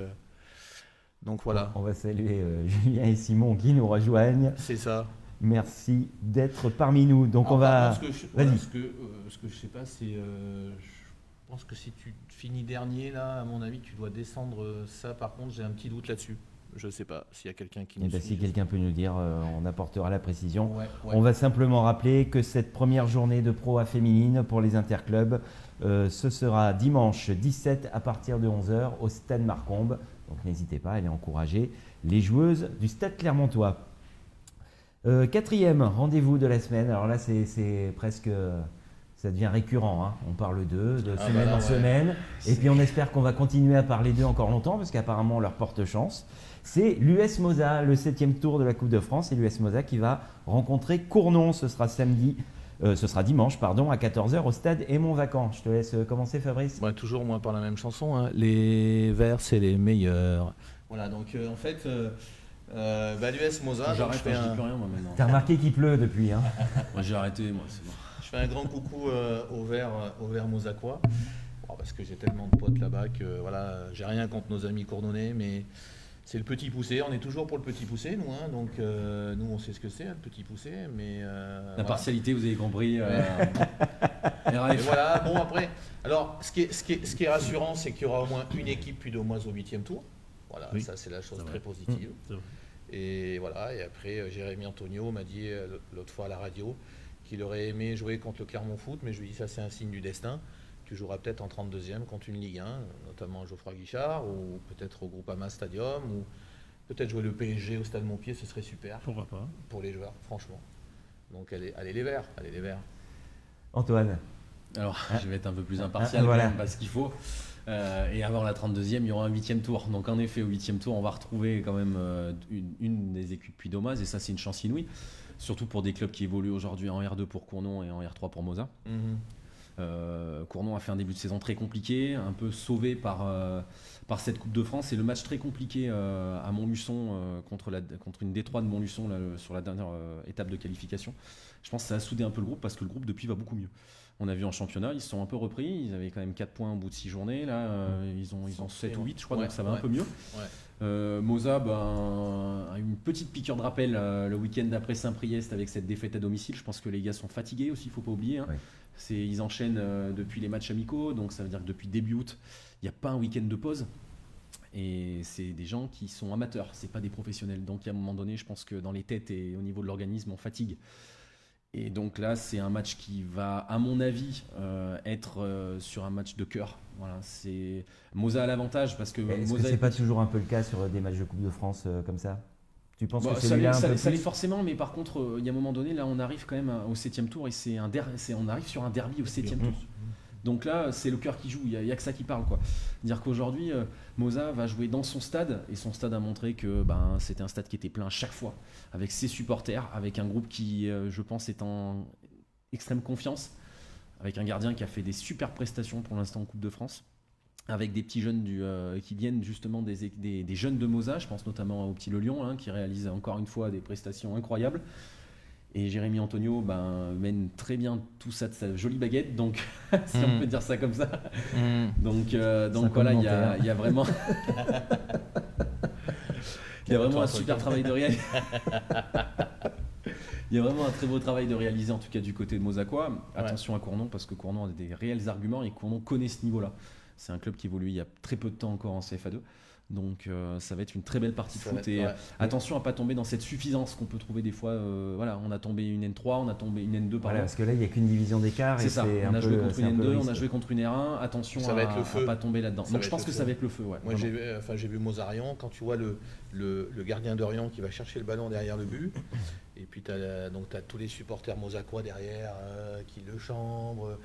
voilà. On va saluer Julien et Simon qui nous rejoignent. C'est ça. Merci d'être parmi nous. Donc on va. Ce que je sais pas, c'est, je pense que si tu finis dernier, là, à mon avis, tu dois descendre. Ça, par contre, j'ai un petit doute là-dessus. Je ne sais pas s'il y a quelqu'un qui nous suit. Si quelqu'un peut nous dire, on apportera la précision. Ouais. On va simplement rappeler que cette première journée de Pro A féminine pour les interclubs, ce sera dimanche 17 à partir de 11h au Stade Marcombe. Donc n'hésitez pas à aller encourager les joueuses du Stade Clermontois. 4e rendez-vous de la semaine. Alors là, c'est presque... Ça devient récurrent, on parle d'eux de semaine en semaine, et puis on espère qu'on va continuer à parler d'eux encore longtemps, parce qu'apparemment on leur porte chance. C'est l'US Mosa, le 7e tour de la Coupe de France, et l'US Mosa qui va rencontrer Cournon. Ce sera dimanche, à 14h au stade Aymon-Vacant. Je te laisse commencer, Fabrice. Toujours moi par la même chanson, les Verts c'est les meilleurs. Voilà, donc en fait, l'US Mosa... J'arrête, je dis plus rien moi maintenant. T'as remarqué qu'il pleut depuis, Moi j'ai arrêté, moi c'est bon. Je fais un grand coucou aux Verts Mosacois, parce que j'ai tellement de potes là-bas que voilà, j'ai rien contre nos amis courdonnais, mais c'est le petit poussé. On est toujours pour le petit poussé, nous, donc nous on sait ce que c'est, le petit poussé, mais la partialité, vous avez compris. Et voilà. Bon après, alors ce qui est rassurant, c'est qu'il y aura au moins une équipe puis au moins au 8e tour. Voilà, ça c'est la chose très positive. Et voilà, et après Jérémy Antonio m'a dit l'autre fois à la radio qu'il aurait aimé jouer contre le Clermont Foot, mais je lui dis ça c'est un signe du destin. Tu joueras peut-être en 32e contre une Ligue 1, notamment Geoffroy Guichard, ou peut-être au Groupama Stadium, ou peut-être jouer le PSG au Stade Montpied, ce serait super. Pourquoi pas? Pour les joueurs, franchement. Donc allez les Verts, allez les Verts. Antoine. Alors, je vais être un peu plus impartial, parce qu'il faut. Et avant la 32e, il y aura un 8e tour. Donc en effet, au 8e tour, on va retrouver quand même une des équipes puy-d'Omaze, et ça c'est une chance inouïe. Surtout pour des clubs qui évoluent aujourd'hui en R2 pour Cournon et en R3 pour Mosa. Cournon a fait un début de saison très compliqué, un peu sauvé par cette Coupe de France, et le match très compliqué à Montluçon contre une Détroit de Montluçon là, sur la dernière étape de qualification. Je pense que ça a soudé un peu le groupe parce que le groupe depuis va beaucoup mieux. On a vu en championnat, ils se sont un peu repris, ils avaient quand même 4 points au bout de 6 journées, là ils ont 7 ou 8 je crois, donc ça va un peu mieux. Moza a eu une petite piqûre de rappel le week-end d'après Saint-Priest avec cette défaite à domicile. Je pense que les gars sont fatigués aussi, il ne faut pas oublier. Hein. Ils enchaînent depuis les matchs amicaux, donc ça veut dire que depuis début août, il n'y a pas un week-end de pause. Et c'est des gens qui sont amateurs, c'est pas des professionnels. Donc à un moment donné, je pense que dans les têtes et au niveau de l'organisme, on fatigue. Et donc là, c'est un match qui va, à mon avis, être sur un match de cœur. Voilà, Moza a l'avantage parce que Est-ce Moza que c'est pas toujours un peu le cas sur des matchs de Coupe de France comme ça? Tu penses que ça celui-là l'est forcément, mais par contre, il y a un moment donné, là, on arrive quand même au 7e tour et on arrive sur un derby au 7e tour. Donc là, c'est le cœur qui joue, il n'y a que ça qui parle, quoi. Dire qu'aujourd'hui, Moza va jouer dans son stade, et son stade a montré que c'était un stade qui était plein à chaque fois, avec ses supporters, avec un groupe qui, je pense, est en extrême confiance, avec un gardien qui a fait des super prestations pour l'instant en Coupe de France, avec des petits jeunes qui viennent justement des jeunes de Moza, je pense notamment au petit Le Lion, hein, qui réalise encore une fois des prestations incroyables. Et Jérémy Antonio mène très bien tout ça de sa jolie baguette, donc si on peut dire ça comme ça. Donc voilà, il y a vraiment, il y a vraiment un super travail de réaliser. Il y a vraiment un très beau travail de réaliser, en tout cas du côté de Mozacois. Attention à Cournon, parce que Cournon a des réels arguments et Cournon connaît ce niveau-là. C'est un club qui évolue il y a très peu de temps encore en CFA2. Donc ça va être une très belle partie de foot. Et attention à ne pas tomber dans cette suffisance qu'on peut trouver des fois. On a tombé une N3, on a tombé une N2 par là. Parce que là, il n'y a qu'une division d'écart. C'est ça, on a joué contre une N2, on a joué contre une R1. Attention à ne pas tomber là-dedans. Donc je pense que ça va être le feu. Ouais, moi, j'ai vu Mozarion, quand tu vois le gardien d'Orient qui va chercher le ballon derrière le but, et puis tu as tous les supporters mozacois derrière qui le chambrent.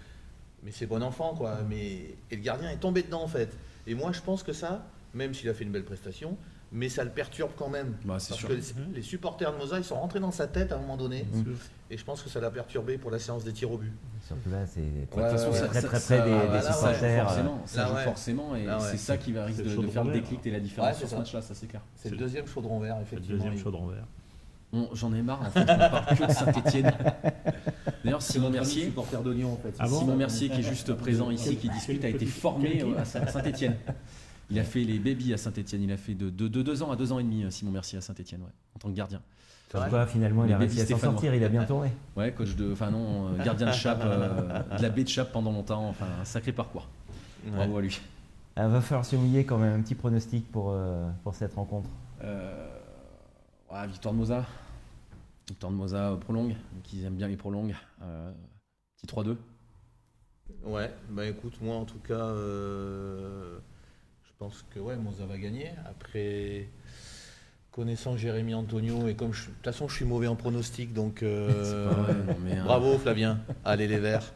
Mais c'est bon enfant, quoi. Et le gardien est tombé dedans, en fait. Et moi, je pense que ça, même s'il a fait une belle prestation, mais ça le perturbe quand même. Parce que les supporters de Moza, ils sont rentrés dans sa tête à un moment donné, et je pense que ça l'a perturbé pour la séance des tirs au but. Surtout là, c'est très près des supporters. Ça joue forcément, et c'est ça qui va risquer de faire le déclic et la différence sur ce match-là, ça c'est clair. C'est le deuxième chaudron vert, effectivement. Le deuxième chaudron vert. J'en ai marre, en fait, on parle que de Saint-Etienne. D'ailleurs, Simon Mercier, Simon Mercier qui est juste présent ici, qui discute, a été formé à Saint-Etienne. Il a fait les babies à Saint-Etienne, il a fait de 2 ans à 2 ans et demi, Simon Mercier à Saint-Etienne, en tant que gardien. Finalement, il a réussi à s'en sortir, il a bien tourné. Ouais, gardien de Chape, de la baie de Chape pendant longtemps, un sacré parcours. Bravo à lui. Il va falloir se mouiller quand même, un petit pronostic pour cette rencontre. Victoire de Moza. Victoire de Moza prolongue, qui aiment bien les prolongues. Petit 3-2. Ouais, écoute, moi en tout cas, je pense que Moza va gagner. Après, connaissant Jérémy Antonio, et comme de toute façon je suis mauvais en pronostic, donc bravo Flavien, allez les Verts.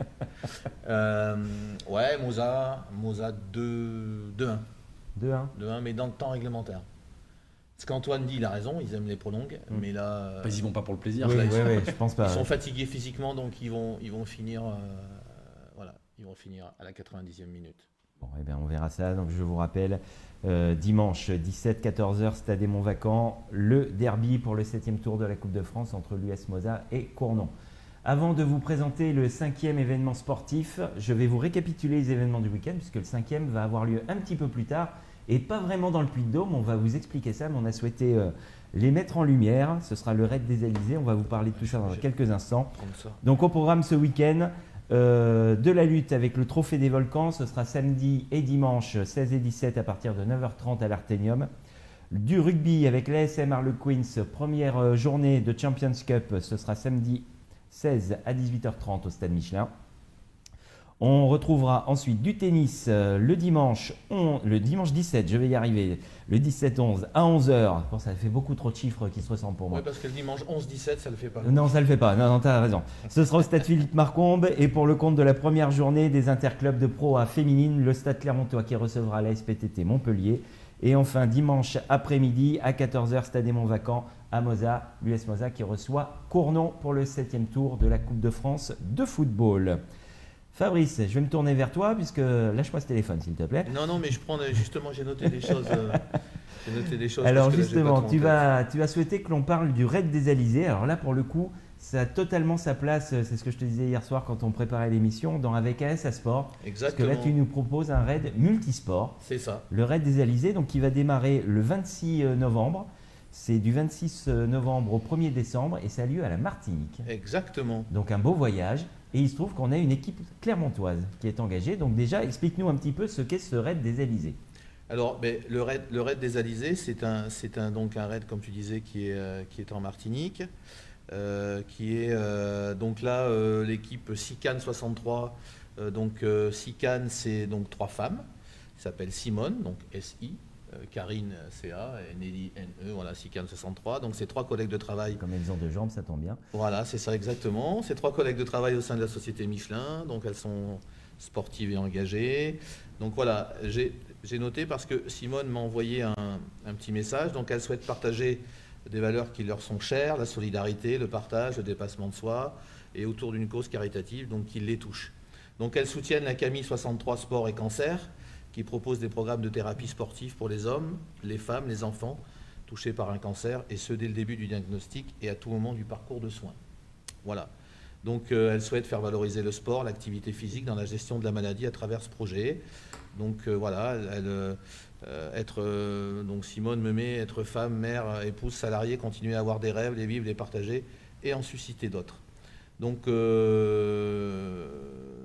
Moza 2-1. 2-1, mais dans le temps réglementaire. Ce qu'Antoine dit, il a raison, ils aiment les prolongues, mais là... ils y vont pas pour le plaisir. Oui, je pense pas. Ils sont fatigués physiquement, donc ils vont finir à la 90e minute. Bon, on verra ça. Donc je vous rappelle, dimanche 17-14h, Stade Mont-Vacant, le derby pour le 7e tour de la Coupe de France entre l'US Moza et Cournon. Avant de vous présenter le 5e événement sportif, je vais vous récapituler les événements du week-end, puisque le 5e va avoir lieu un petit peu plus tard. Et pas vraiment dans le Puy-de-Dôme, on va vous expliquer ça, mais on a souhaité les mettre en lumière. Ce sera le Raid des Élysées, on va vous parler de tout ça dans quelques instants. Donc au programme ce week-end, de la lutte avec le Trophée des Volcans, ce sera samedi et dimanche 16 et 17 à partir de 9h30 à l'Arténium. Du rugby avec l'ASM Harlequins, première journée de Champions Cup, ce sera samedi 16 à 18h30 au Stade Michelin. On retrouvera ensuite du tennis le dimanche 17, je vais y arriver, le 17-11 à 11h. Bon, ça fait beaucoup trop de chiffres qui se ressemblent pour moi. Oui, parce que le dimanche 11-17, ça ne le fait pas. Non, ça ne le fait pas. Non, tu as raison. Ce sera au Stade Philippe Marcombe et pour le compte de la première journée des interclubs de Pro A féminine, le Stade Clermontois qui recevra la SPTT Montpellier. Et enfin, dimanche après-midi à 14h, Stade Mont-Vacant à Moza, l'US Moza qui reçoit Cournon pour le 7e tour de la Coupe de France de football. Fabrice, je vais me tourner vers toi puisque lâche-moi ce téléphone s'il te plaît. Non, mais justement, j'ai noté des choses. J'ai noté des choses. Alors parce que là, j'ai pas justement, trop en tête. tu as souhaité que l'on parle du raid des Alizés. Alors là, pour le coup, ça a totalement sa place, c'est ce que je te disais hier soir quand on préparait l'émission, dans Avec AS à Sport. Exactement. Parce que là, tu nous proposes un raid multisport, C'est ça. le raid des Alizés, donc qui va démarrer le 26 novembre. C'est du 26 novembre au 1er décembre et ça a lieu à la Martinique. Exactement. Donc un beau voyage. Et il se trouve qu'on a une équipe clermontoise qui est engagée. Donc déjà, explique-nous un petit peu ce qu'est ce raid des Alizés. Alors, le raid des Alizés, donc un raid, comme tu disais, qui est en Martinique, qui est donc là l'équipe SICAN 63. SICAN, c'est donc 3 femmes. Qui s'appellent Simone, donc SI, Karine CA et Nelly NE, voilà, SICAN 63. Donc c'est 3 collègues de travail. Comme elles ont 2 jambes, ça tombe bien. Voilà, c'est ça exactement. C'est 3 collègues de travail au sein de la société Michelin. Donc elles sont sportives et engagées. Donc voilà, j'ai noté parce que Simone m'a envoyé un petit message. Donc elle souhaite partager des valeurs qui leur sont chères, la solidarité, le partage, le dépassement de soi, et autour d'une cause caritative donc qui les touche. Donc elles soutiennent la CAMI 63 Sport et Cancer, qui propose des programmes de thérapie sportive pour les hommes, les femmes, les enfants touchés par un cancer, et ce dès le début du diagnostic et à tout moment du parcours de soins. Voilà. Donc elle souhaite faire valoriser le sport, l'activité physique dans la gestion de la maladie à travers ce projet. Donc voilà, donc Simone me met être femme, mère, épouse, salariée, continuer à avoir des rêves, les vivre, les partager et en susciter d'autres. Donc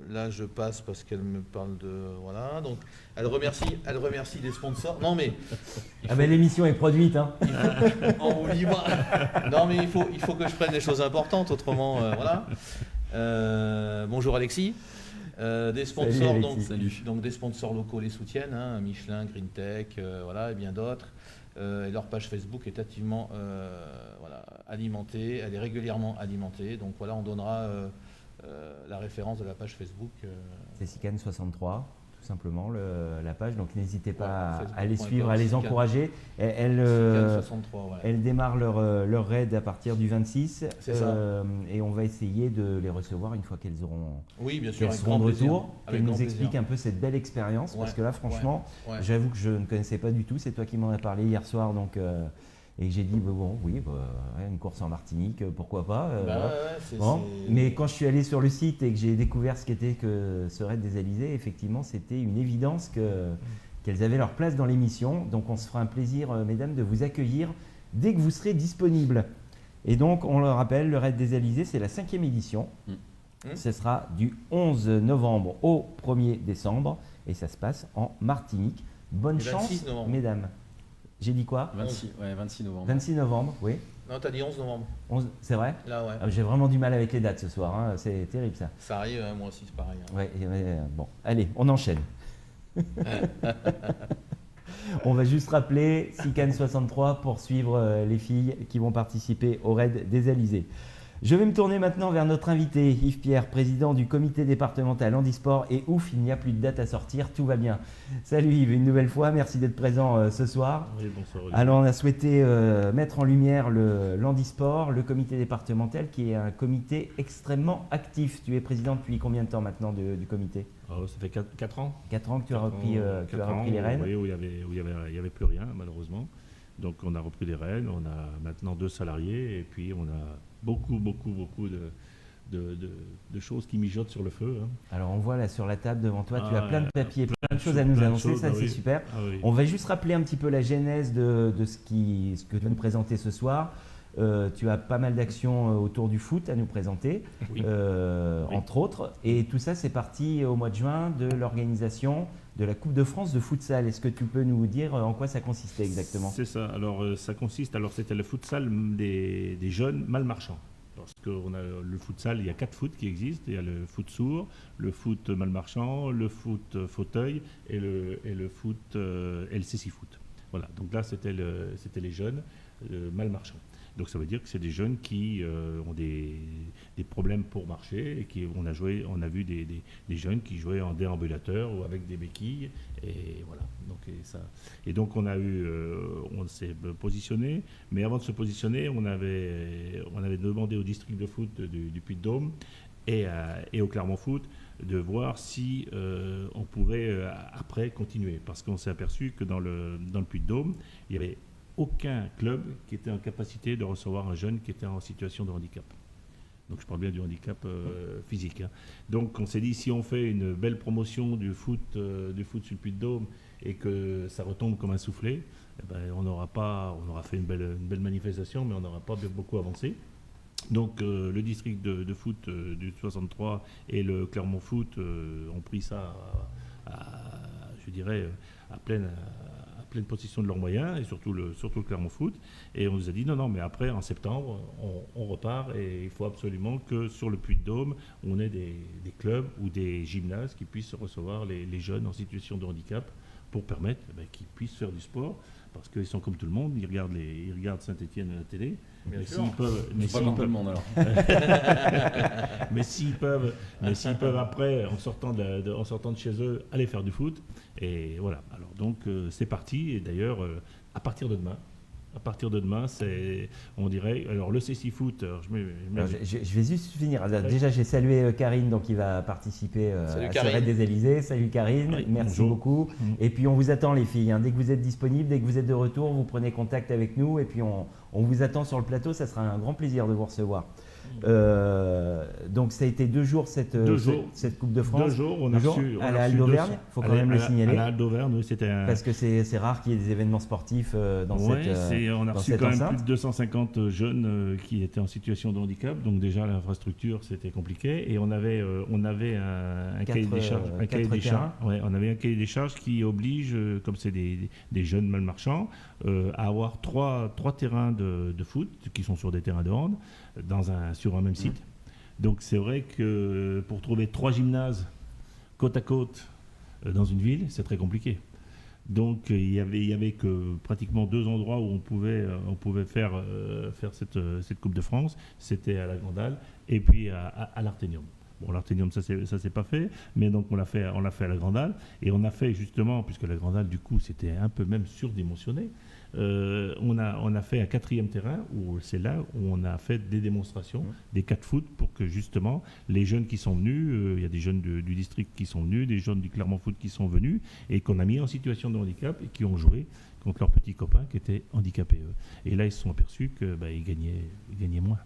là je passe parce qu'elle me parle de voilà. Donc elle remercie des sponsors. Non mais l'émission est produite hein. En roue libre. Non mais il faut que je prenne des choses importantes autrement voilà. Bonjour Alexis. Des sponsors. Salut, donc, Salut. donc des sponsors locaux les soutiennent, hein, Michelin, Greentech, voilà, et bien d'autres. Et leur page Facebook est activement voilà, alimentée, elle est régulièrement alimentée. Donc voilà, on donnera la référence de la page Facebook. C'est SICAN 63, tout simplement, la page. Donc n'hésitez pas Ouais, à les Facebook.com, suivre, à les SICAN. encourager. Elles SICAN 63, ouais. démarrent leur raid à partir du 26. C'est ça. Et on va essayer de les recevoir une fois qu'elles auront. Oui, bien sûr, Qu'elles avec seront grand de plaisir. retour, Avec qu'elles grand nous expliquent plaisir. un peu cette belle expérience. Parce Ouais, que là, franchement, ouais. j'avoue que je ne connaissais pas du tout. C'est toi qui m'en as parlé hier soir. Donc, et j'ai dit, une course en Martinique, pourquoi pas. Bah, ouais, Bon. Mais quand je suis allé sur le site et que j'ai découvert ce qu'était que ce raid des Alizés, effectivement, c'était une évidence qu'elles avaient leur place dans l'émission. Donc, on se fera un plaisir, mesdames, de vous accueillir dès que vous serez disponibles. Et donc, on le rappelle, le raid des Alizés, c'est la 5e édition. Ce sera du 11 novembre au 1er décembre et ça se passe en Martinique. Bonne Le 26 chance, novembre. mesdames. J'ai dit quoi 26 novembre. 26 novembre, oui. Non, t'as dit 11 novembre. 11, c'est vrai Là, ouais. Ah, j'ai vraiment du mal avec les dates ce soir, hein. C'est terrible ça. Ça arrive, hein, moi aussi, c'est pareil. Hein. Ouais, bon, allez, on enchaîne. On va juste rappeler SICAN 63 pour suivre les filles qui vont participer au raid des Alizés. Je vais me tourner maintenant vers notre invité, Yves Pierre, président du comité départemental handisport. Et ouf, il n'y a plus de date à sortir, tout va bien. Salut Yves, une nouvelle fois, merci d'être présent ce soir. Oui, bonsoir, Olivier. Alors on a souhaité mettre en lumière l'handisport, le comité départemental qui est un comité extrêmement actif. Tu es président depuis combien de temps maintenant du comité? Alors, ça fait 4 ans. 4 ans que tu as repris, les rênes. Oui, où il y avait plus rien, malheureusement. Donc, on a repris les rênes. On a maintenant 2 salariés. Et puis, on a beaucoup de choses qui mijotent sur le feu. Hein. Alors on voit là sur la table devant toi, tu as plein de papiers, plein de choses choses, à nous plein de annoncer, choses, ça ah c'est oui. super. Ah oui. On va juste rappeler un petit peu la genèse de ce que tu vas nous présenter ce soir. Tu as pas mal d'actions autour du foot à nous présenter, Oui. entre autres. Et tout ça, c'est parti au mois de juin de l'organisation de la Coupe de France de futsal. Est-ce que tu peux nous dire en quoi ça consistait exactement? C'est ça. Alors, ça consiste. Alors, c'était le futsal des jeunes mal marchands. Parce qu'on a le futsal, il y a 4 foot qui existent. Il y a le foot sourd, le foot mal marchand, le foot fauteuil et le foot LC6 foot. Voilà. Donc là, c'était les jeunes mal marchands. Donc ça veut dire que c'est des jeunes qui ont des problèmes pour marcher et on a vu des jeunes qui jouaient en déambulateur ou avec des béquilles et voilà. Donc on s'est positionné, mais avant de se positionner, on avait demandé au district de foot du Puy-de-Dôme et au Clermont Foot de voir si on pouvait après continuer. Parce qu'on s'est aperçu que dans le Puy-de-Dôme, il n'y avait aucun club qui était en capacité de recevoir un jeune qui était en situation de handicap. Donc je parle bien du handicap physique. Hein. Donc on s'est dit, si on fait une belle promotion du foot sur le Puy-de-Dôme et que ça retombe comme un soufflet, eh ben, on aura fait une belle manifestation, mais on n'aura pas beaucoup avancé. Donc le district de foot du 63 et le Clermont Foot ont pris ça je dirais, à pleine possession de leurs moyens, et surtout le Clermont Foot. Et on nous a dit non, mais après, en septembre, on repart, et il faut absolument que sur le Puy-de-Dôme, on ait des clubs ou des gymnases qui puissent recevoir les jeunes en situation de handicap pour permettre qu'ils puissent faire du sport. Parce qu'ils sont comme tout le monde, ils regardent Saint-Étienne à la télé. Bien mais sûr. s'ils peuvent, Mais pas comme tout le monde alors. mais s'ils peuvent après, en sortant de chez eux, aller faire du foot. Et voilà. Alors donc c'est parti. Et d'ailleurs, à partir de demain, c'est, on dirait, alors le CC Foot. Alors, je vais juste finir. Alors, déjà, j'ai salué Karine, donc il va participer à ce Raid des Élysées. Salut Karine, oui, merci bonjour. beaucoup. Et puis on vous attend les filles. Hein. Dès que vous êtes disponibles, dès que vous êtes de retour, vous prenez contact avec nous et puis on vous attend sur le plateau. Ça sera un grand plaisir de vous recevoir. Donc ça a été 2 jours cette Coupe de France. 2 jours, on a reçu à la Halle d'Auvergne, il faut quand même le signaler. À la Halle d'Auvergne, oui, c'était parce que c'est rare qu'il y ait des événements sportifs dans on a reçu quand même enceinte. plus de 250 jeunes qui étaient en situation de handicap. Donc déjà l'infrastructure c'était compliqué et on avait un cahier des charges. On avait un cahier des charges qui oblige, comme c'est des jeunes malmarchants, à avoir trois terrains de foot qui sont sur des terrains de hand sur un même site. Donc c'est vrai que pour trouver 3 gymnases côte à côte dans une ville, c'est très compliqué. Donc il y avait que pratiquement 2 endroits où on pouvait faire cette Coupe de France. C'était à la Grand'Halle et puis à l'Arténium. Bon, l'Arténium, ça s'est pas fait, mais donc on l'a fait à la Grand'Halle et on a fait justement, puisque la Grand'Halle du coup c'était un peu même surdimensionné. On a fait un 4e terrain où c'est là où on a fait des démonstrations, des 4 foot pour que justement les jeunes qui sont venus, il y a des jeunes du district qui sont venus, des jeunes du Clermont Foot qui sont venus et qu'on a mis en situation de handicap et qui ont joué contre leurs petits copains qui étaient handicapés eux. Et là ils se sont aperçus que ils gagnaient moins.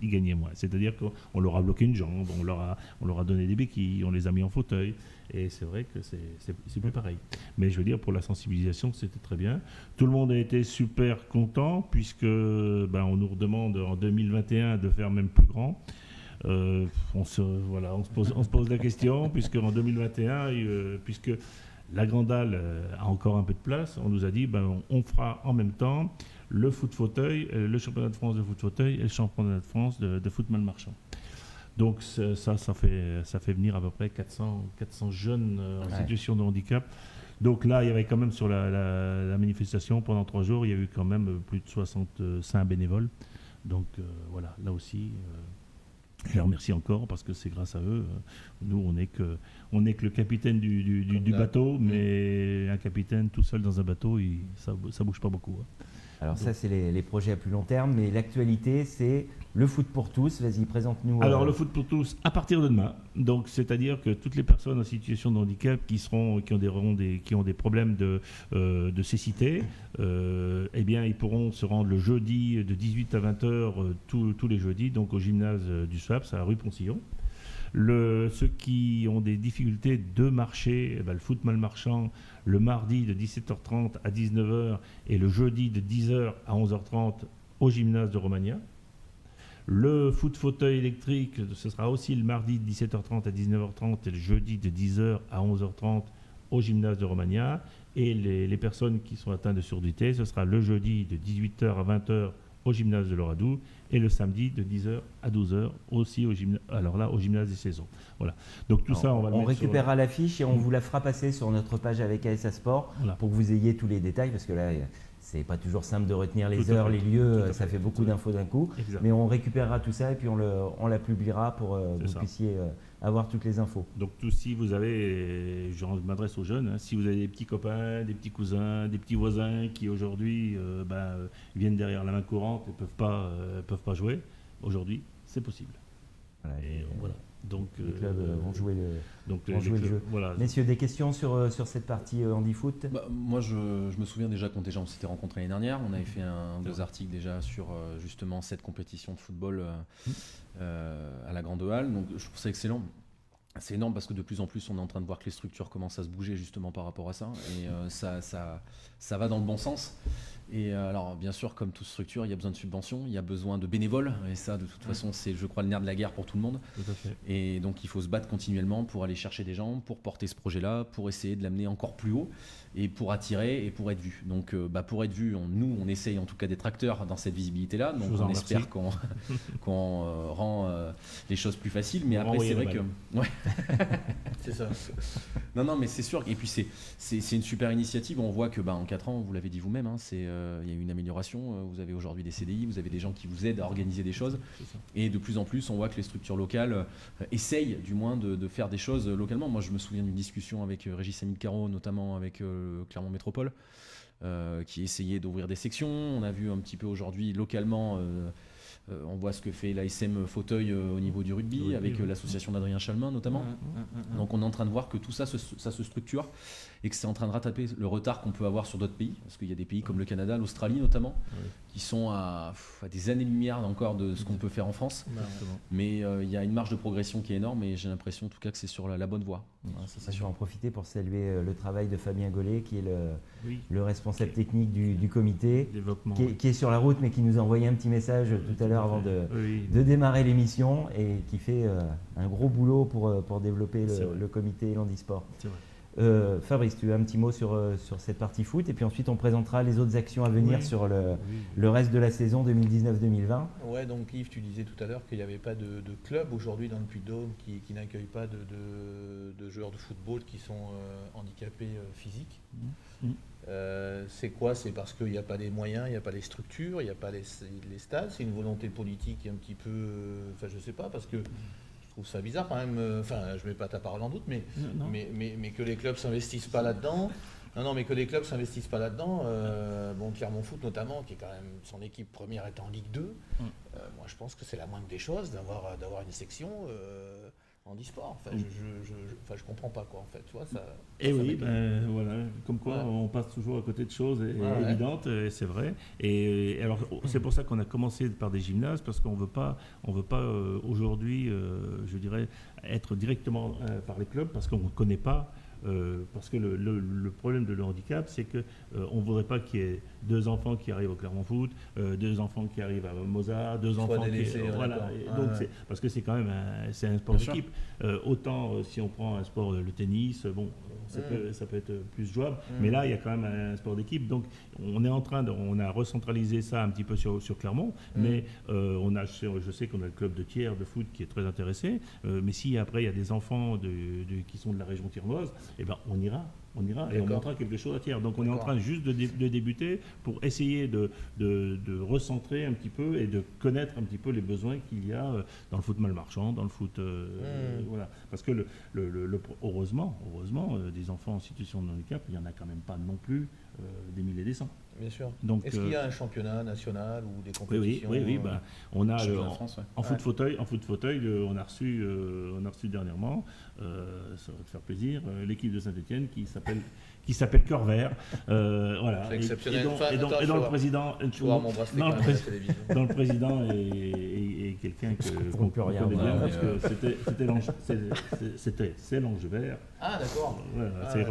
Ils gagnaient moins. C'est-à-dire qu'on leur a bloqué une jambe, on leur a donné des béquilles, on les a mis en fauteuil. Et c'est vrai que c'est plus pareil. Mais je veux dire, pour la sensibilisation, c'était très bien. Tout le monde a été super content puisque on nous redemande en 2021 de faire même plus grand. On se pose la question puisque en 2021, puisque la Grand'Halle a encore un peu de place, on nous a dit on fera en même temps le foot fauteuil, le championnat de France de foot fauteuil et le championnat de France de foot malmarchant. Donc ça fait venir à peu près 400 jeunes en situation de handicap. Donc là, il y avait quand même sur la manifestation, pendant 3 jours, il y a eu quand même plus de 65 bénévoles. Donc voilà, là aussi, je les remercie encore parce que c'est grâce à eux. Nous, on n'est que le capitaine du bateau, mais un capitaine tout seul dans un bateau, ça bouge pas beaucoup. Hein. Alors ça, c'est les projets à plus long terme, mais l'actualité, c'est le foot pour tous. Vas-y, présente-nous. Alors le foot pour tous, à partir de demain. Donc c'est-à-dire que toutes les personnes en situation de handicap qui ont des problèmes de cécité, ils pourront se rendre le jeudi de 18 à 20h tous les jeudis, donc au gymnase du SWAPS à rue Poncillon. Ceux qui ont des difficultés de marcher, le foot malmarchant, le mardi de 17h30 à 19h et le jeudi de 10h à 11h30 au gymnase de Romagna. Le foot fauteuil électrique, ce sera aussi le mardi de 17h30 à 19h30 et le jeudi de 10h à 11h30 au gymnase de Romagna. Et les personnes qui sont atteintes de surdité, ce sera le jeudi de 18h à 20h au gymnase de Loradou et le samedi de 10h à 12h aussi au gymnase des Saisons. Voilà. Donc tout ça, on récupérera l'affiche et on vous la fera passer sur notre page avec ASA Sport pour que vous ayez tous les détails parce que là, c'est pas toujours simple de retenir les heures, les lieux, ça fait beaucoup d'infos d'un coup. Exact. Mais on récupérera tout ça et puis on la publiera pour que vous puissiez avoir toutes les infos. Donc si vous avez, je m'adresse aux jeunes, si vous avez des petits copains, des petits cousins, des petits voisins qui aujourd'hui viennent derrière la main courante et peuvent pas jouer, aujourd'hui c'est possible. Voilà. Et voilà. Donc, les clubs vont jouer le jeu. Voilà. Messieurs, des questions sur cette partie handi-foot? Moi, je me souviens déjà quand on s'était rencontrés l'année dernière, on avait fait deux articles déjà sur justement cette compétition de football à la Grande Halle. Donc, je trouve ça excellent. C'est énorme parce que de plus en plus, on est en train de voir que les structures commencent à se bouger justement par rapport à ça. Et ça va dans le bon sens. Et alors, bien sûr, comme toute structure, il y a besoin de subventions, il y a besoin de bénévoles. Et ça, de toute façon, c'est, je crois, le nerf de la guerre pour tout le monde. Tout à fait. Et donc, il faut se battre continuellement pour aller chercher des gens, pour porter ce projet-là, pour essayer de l'amener encore plus haut et pour attirer et pour être vu. Donc, pour être vu, nous, on essaye en tout cas d'être acteurs dans cette visibilité-là. Donc, on espère qu'on rend les choses plus faciles. Mais après, c'est vrai que... Ouais. C'est ça. Non, mais c'est sûr. Et puis, c'est une super initiative. On voit que en 4 ans, vous l'avez dit vous-même, hein, il y a eu une amélioration. Vous avez aujourd'hui des CDI, vous avez des gens qui vous aident à organiser des choses. Et de plus en plus, on voit que les structures locales essayent du moins de faire des choses localement. Moi, je me souviens d'une discussion avec Régis Amilcaro, notamment avec Clermont Métropole, qui essayait d'ouvrir des sections. On a vu un petit peu aujourd'hui localement... on voit ce que fait l'ASM Fauteuil au niveau du rugby, avec l'association d'Adrien Chalmin notamment. Donc on est en train de voir que tout ça se structure et que c'est en train de rattraper le retard qu'on peut avoir sur d'autres pays, parce qu'il y a des pays comme le Canada, l'Australie notamment, qui sont à des années-lumière encore de ce qu'on peut faire en France. Mais il y a une marge de progression qui est énorme et j'ai l'impression en tout cas que c'est sur la bonne voie. Je vais en profiter pour saluer le travail de Fabien Gollet, qui est le responsable technique du comité, qui est sur la route, mais qui nous a envoyé un petit message tout à l'heure avant de démarrer l'émission et qui fait un gros boulot pour développer le comité et l'handisport. Fabrice, tu as un petit mot sur cette partie foot et puis ensuite on présentera les autres actions à venir sur le reste de la saison 2019-2020. Ouais, donc Yves, tu disais tout à l'heure qu'il n'y avait pas de club aujourd'hui dans le Puy-de-Dôme qui n'accueille pas de joueurs de football qui sont handicapés physiques. C'est quoi? C'est parce qu'il n'y a pas les moyens, il n'y a pas les structures, il n'y a pas les stades, c'est une volonté politique un petit peu... Enfin, je sais pas, parce que je trouve ça bizarre quand même. Enfin, je ne mets pas ta parole en doute, mais que les clubs ne s'investissent pas là-dedans. Non, mais que les clubs ne s'investissent pas là-dedans. Clermont Foot notamment, qui est quand même son équipe première est en Ligue 2. Moi, je pense que c'est la moindre des choses d'avoir une section handisport. Enfin, je comprends pas quoi en fait. Tu vois, voilà, comme quoi on passe toujours à côté de choses évidentes, et c'est vrai. Et alors c'est pour ça qu'on a commencé par des gymnases, parce qu'on veut pas aujourd'hui, je dirais, être directement par les clubs, parce qu'on ne connaît pas. Parce que le problème de le handicap, c'est qu'on ne voudrait pas qu'il y ait 2 enfants qui arrivent au Clermont Foot, 2 enfants qui arrivent à Mozart, 2 enfants délaissés, qui... Voilà. Donc parce que c'est quand même un sport d'équipe. Autant si on prend un sport, le tennis, ça peut être plus jouable, mais là il y a quand même un sport d'équipe. Donc on a recentralisé ça un petit peu sur Clermont, mais je sais qu'on a le club de Thiers de foot qui est très intéressé, mais si après il y a des enfants qui sont de la région thiernoise, on ira et on montrera quelque chose à Thiers. Donc on est en train juste de débuter pour essayer de recentrer un petit peu et de connaître un petit peu les besoins qu'il y a dans le foot malmarchand, dans le foot... voilà. Parce que heureusement, des enfants en situation de handicap, il n'y en a quand même pas non plus des milliers et des cents. Bien sûr. Donc, est-ce qu'il y a un championnat national ou des compétitions? Oui. On a en foot fauteuil, on a reçu dernièrement, ça va te faire plaisir, l'équipe de Saint-Etienne qui s'appelle Cœur Vert. Voilà. C'est exceptionnel. Et dans le président, dans le président est quelqu'un qu'on connaît bien, parce que c'est l'Ange Vert. Ah d'accord. Voilà, c'est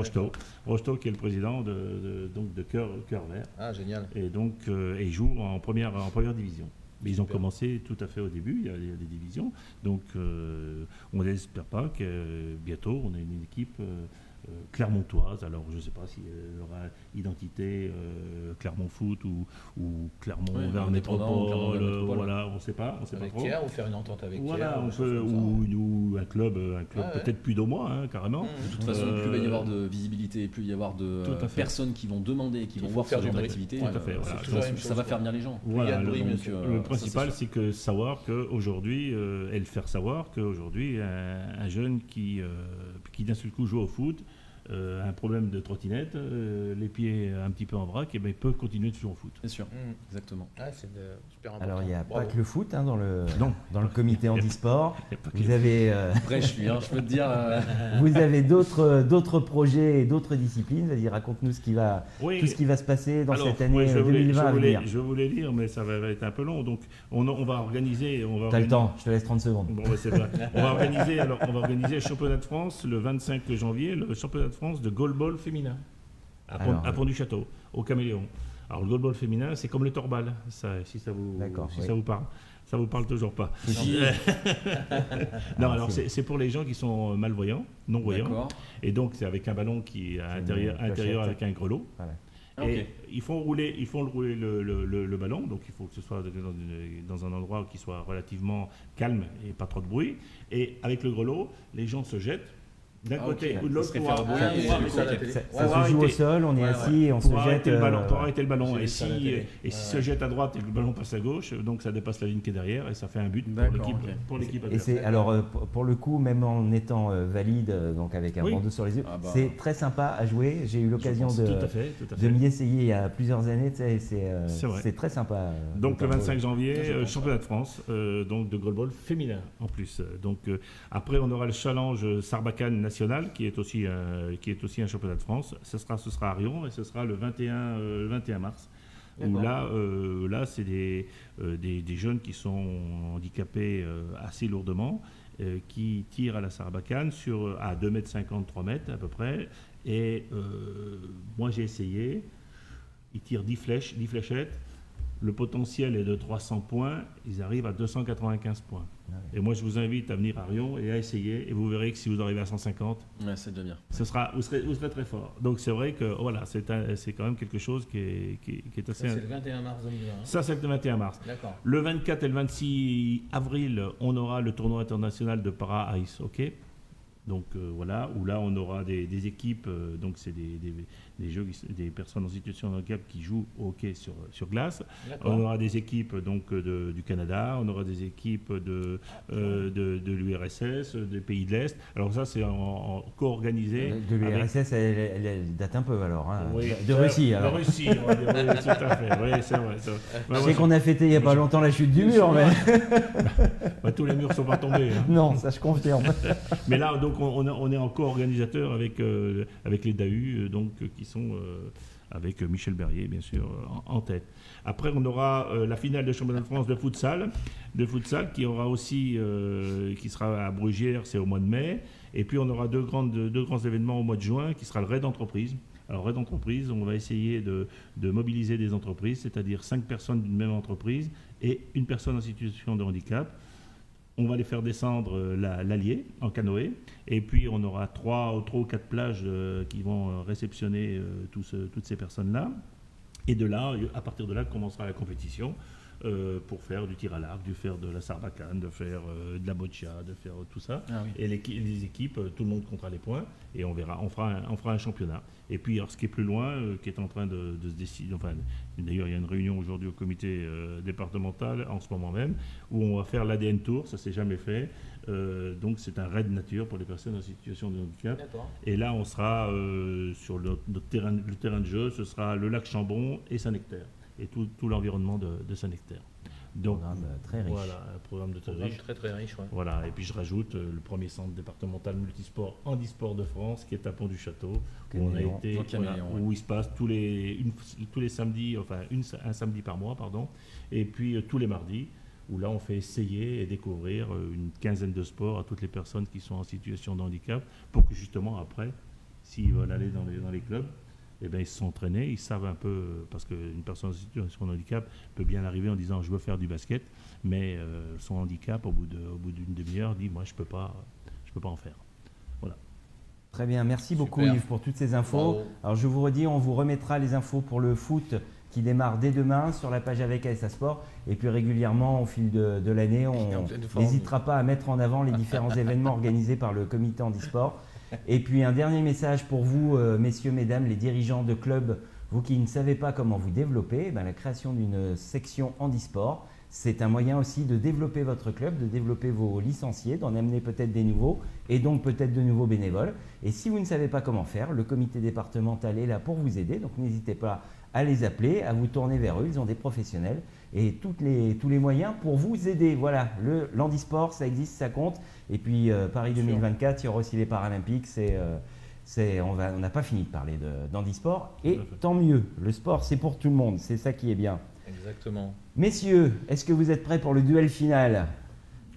Rocheteau qui est le président de Cœur Vert. Ah génial. Et donc ils jouent en première division. Mais ils ont commencé tout à fait au début, il y a des divisions. Donc on n'espère pas que bientôt on a une équipe clermontoise. Alors je ne sais pas si elle aura identité Clermont Foot ou Clermont vers Métropole. Voilà, on ne sait pas. Avec trop. Thiers, ou faire une entente avec Thiers. Ou un club peut-être plus d'Aumois, carrément. De toute façon, plus il va y avoir de visibilité, plus il va y avoir de personnes qui vont demander, qui vont voir ce genre d'activité. Ça va faire venir les gens. Voilà, le principal, c'est que faire savoir qu'aujourd'hui, un jeune qui d'un seul coup joue au foot, un problème de trottinette, les pieds un petit peu en vrac, et ben, il peut continuer de jouer au foot. Bien sûr, exactement. Ah, c'est super important. Alors il n'y a Bravo. pas que le foot dans le comité handisport. Il y a pas que Vous le avez, Fraîche lui, je peux te dire. vous avez d'autres projets et d'autres disciplines. Vas-y, raconte-nous Oui. tout ce qui va se passer dans Alors, cette année ouais, 2020 à venir. je voulais lire, mais ça va être un peu long. Donc, on va organiser. T'as le temps, je te laisse 30 secondes. Bon, c'est vrai. On va organiser le championnat de France le 25 janvier, le championnat de France de goalball féminin à Pont-du-Château, au Caméléon. Alors, le goalball féminin, c'est comme le torbal, si ça vous parle. Ça vous parle toujours pas. Non, alors c'est pour les gens qui sont malvoyants, non-voyants. D'accord. Et donc, c'est avec un ballon qui est à intérieur avec un grelot. Voilà. Et Ok. ils font rouler le ballon, donc il faut que ce soit dans un endroit qui soit relativement calme et pas trop de bruit. Et avec le grelot, les gens se jettent d'un côté ou de l'autre Ça pour serait faire arrêter- rebondir. j'ai vu ça à la Ok. télé. Ça Ouais, se joue au sol, on est assis et on se pour arrêter jette. le ballon, pour arrêter le ballon. j'ai Et vu ça à la si télé. se jette à droite et que le ballon passe à gauche, donc ça dépasse la ligne qui est derrière et ça fait un but D'accord, pour l'équipe Et adverse. c'est alors pour le coup, même en étant valide, donc avec un Oui. bandeau sur les yeux, Ah bah. c'est très sympa à jouer. J'ai eu l'occasion Tout à de fait. m'y essayer il y a plusieurs années. Tu sais, C'est vrai. c'est très sympa. Donc le 25 janvier, je pense, championnat de France, donc de goalball féminin en plus. Donc après on aura le challenge Sarbacane national qui est aussi un championnat de France. Ce sera à Rion et ce sera le 21 mars. Où là c'est des jeunes qui sont handicapés assez lourdement, qui tirent à la Sarbacane à 2,50 m, 3 mètres à peu près. Et moi j'ai essayé. Ils tirent 10 fléchettes. Le potentiel est de 300 points. Ils arrivent à 295 points. Ah Et moi, je vous invite à venir à Rion et à essayer. Et vous verrez que si vous arrivez à 150, Ouais, c'est déjà bien. vous serez très fort. Donc, c'est vrai que voilà, c'est quand même quelque chose qui est assez... Ça, c'est le 21 mars 2020. hein. Ça, c'est le 21 mars. D'accord. Le 24 et le 26 avril, on aura le tournoi international de para-ice hockey. Donc voilà, où là on aura des équipes, donc c'est des personnes en situation de handicap qui jouent au hockey sur glace. D'accord. On aura des équipes donc du Canada, on aura des équipes de l'URSS, des pays de l'Est. Alors ça c'est en co-organisé. De l'URSS, elle date un peu alors. Hein. Oui, De Russie alors. De Russie, on va dire, oui, tout à fait. Oui, c'est vrai. Je sais qu'on a fêté il n'y a pas longtemps la chute du mur, mais Tous les murs ne sont pas tombés. Hein. non, ça je confirme. Mais là, donc, on est en co-organisateur avec les DAU, qui sont avec Michel Berrier, bien sûr, en tête. Après, on aura la finale de championnat de France de futsal qui aura aussi, qui sera à Brugières, c'est au mois de mai. Et puis, on aura deux grands événements au mois de juin, qui sera le Raid Entreprise. Alors, Raid Entreprise, on va essayer de mobiliser des entreprises, c'est-à-dire 5 personnes d'une même entreprise et une personne en situation de handicap. On va les faire descendre l'Allier en canoë. Et puis, on aura 3 ou 4 plages qui vont réceptionner toutes ces personnes-là. Et de là, à partir de là, commencera la compétition pour faire du tir à l'arc, de faire de la sarbacane, de faire de la boccia, de faire tout ça. Ah oui. Et les équipes, tout le monde comptera les points. Et on verra, on fera un championnat. Et puis, alors, ce qui est plus loin, qui est en train de se décider, enfin, d'ailleurs, il y a une réunion aujourd'hui au comité départemental, en ce moment même, où on va faire l'ADN Tour, ça s'est jamais fait. Donc, c'est un raid nature pour les personnes en situation de handicap. D'accord. Et là, on sera sur le terrain de jeu, ce sera le lac Chambon et Saint-Nectaire, et tout l'environnement de Saint-Nectaire. Donc, Programme très riche. voilà, un programme de très Programme riche. très très riche. Ouais. Voilà, et puis je rajoute le premier centre départemental multisport handisport de France qui est à Pont-du-Château, où on a Caméléon. été, Au Caméléon, où il se passe tous les samedis, enfin un samedi par mois, pardon, et puis tous les mardis, où là on fait essayer et découvrir une quinzaine de sports à toutes les personnes qui sont en situation de handicap, pour que justement après, s'ils veulent aller dans les clubs, eh bien, ils se sont entraînés, ils savent un peu, parce qu'une personne en situation de handicap peut bien arriver en disant je veux faire du basket, mais son handicap au bout d'une demi-heure dit moi je peux pas en faire. Voilà. Très bien, merci beaucoup Super. Yves pour toutes ces infos. Bravo. Alors je vous redis, on vous remettra les infos pour le foot qui démarre dès demain sur la page avec ASA Sport. Et puis régulièrement, au fil de l'année, on En pleine forme. n'hésitera pas à mettre en avant les différents événements organisés par le comité handisport. Et puis un dernier message pour vous, messieurs, mesdames, les dirigeants de clubs, vous qui ne savez pas comment vous développer, la création d'une section handisport, c'est un moyen aussi de développer votre club, de développer vos licenciés, d'en amener peut-être des nouveaux et donc peut-être de nouveaux bénévoles. Et si vous ne savez pas comment faire, le comité départemental est là pour vous aider. Donc n'hésitez pas à les appeler, à vous tourner vers eux. Ils ont des professionnels et tous les moyens pour vous aider. Voilà, l'handisport, ça existe, ça compte. Et puis Paris 2024, il y aura aussi les Paralympiques. On n'a pas fini de parler d'handisport. Et tant mieux, le sport, c'est pour tout le monde. C'est ça qui est bien. Exactement. Messieurs, est-ce que vous êtes prêts pour le duel final?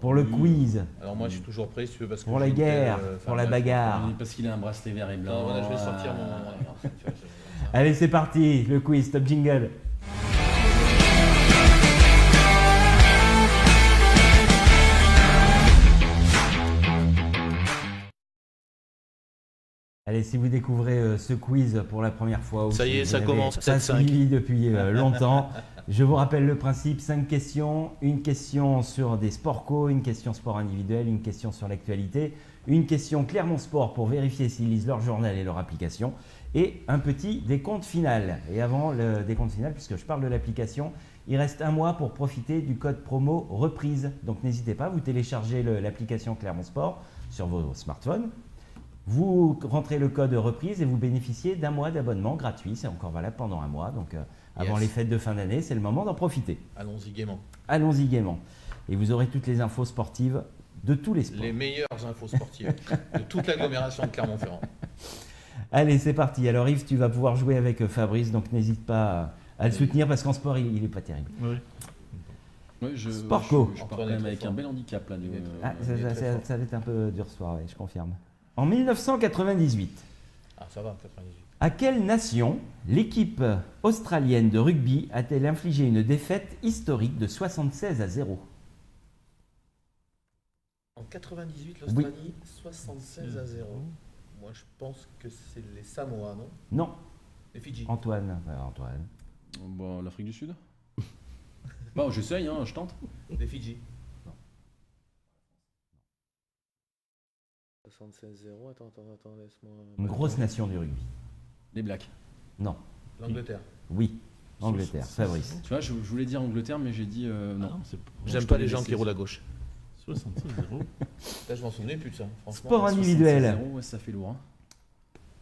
Pour le quiz? Alors moi je suis toujours prêt si tu veux parce que pour la guerre, pour la bagarre. Parce qu'il a un bracelet vert et blanc. Non, voilà, je vais sortir mon. Allez, c'est parti, le quiz, top jingle. Allez, si vous découvrez ce quiz pour la première fois, ou Ça y si est, vous ça n'avez commence, pas 7-5. suivi depuis longtemps, je vous rappelle le principe, 5 questions, une question sur des sports co, une question sport individuel, une question sur l'actualité, une question Clermont Sport pour vérifier s'ils lisent leur journal et leur application, et un petit décompte final. Et avant le décompte final, puisque je parle de l'application, il reste un mois pour profiter du code promo reprise. Donc n'hésitez pas, vous téléchargez l'application Clermont Sport sur vos smartphones. Vous rentrez le code reprise et vous bénéficiez d'un mois d'abonnement gratuit. C'est encore valable pendant un mois. Donc avant les fêtes de fin d'année, c'est le moment d'en profiter. Allons-y gaiement. Allons-y gaiement. Et vous aurez toutes les infos sportives de tous les sports. Les meilleures infos sportives de toute l'agglomération de Clermont-Ferrand. Allez, c'est parti. Alors Yves, tu vas pouvoir jouer avec Fabrice, donc n'hésite pas à le soutenir parce qu'en sport, il n'est pas terrible. Oui. Ouais, Sport co. Je pars quand même avec un bel handicap là. Ça va être un peu dur ce soir, ouais, je confirme. En 1998, Ah ça va, 98. à quelle nation l'équipe australienne de rugby a-t-elle infligé une défaite historique de 76-0? En 98, l'Australie, 76-0. Moi je pense que c'est les Samoa, non? Non, Les Fidji. Antoine. Bon, l'Afrique du Sud. Bon, j'essaye, je tente. Les Fidji. 76-0, attends, laisse-moi. Une grosse nation du rugby. Les Blacks. Non. L'Angleterre. Oui, Angleterre. Fabrice. Tu vois, je voulais dire Angleterre, mais j'ai dit non. J'aime pas les gens qui roulent à gauche. 66-0. Là, je m'en souvenais plus de ça, franchement. Sport individuel. 76-0, ouais, ça fait lourd.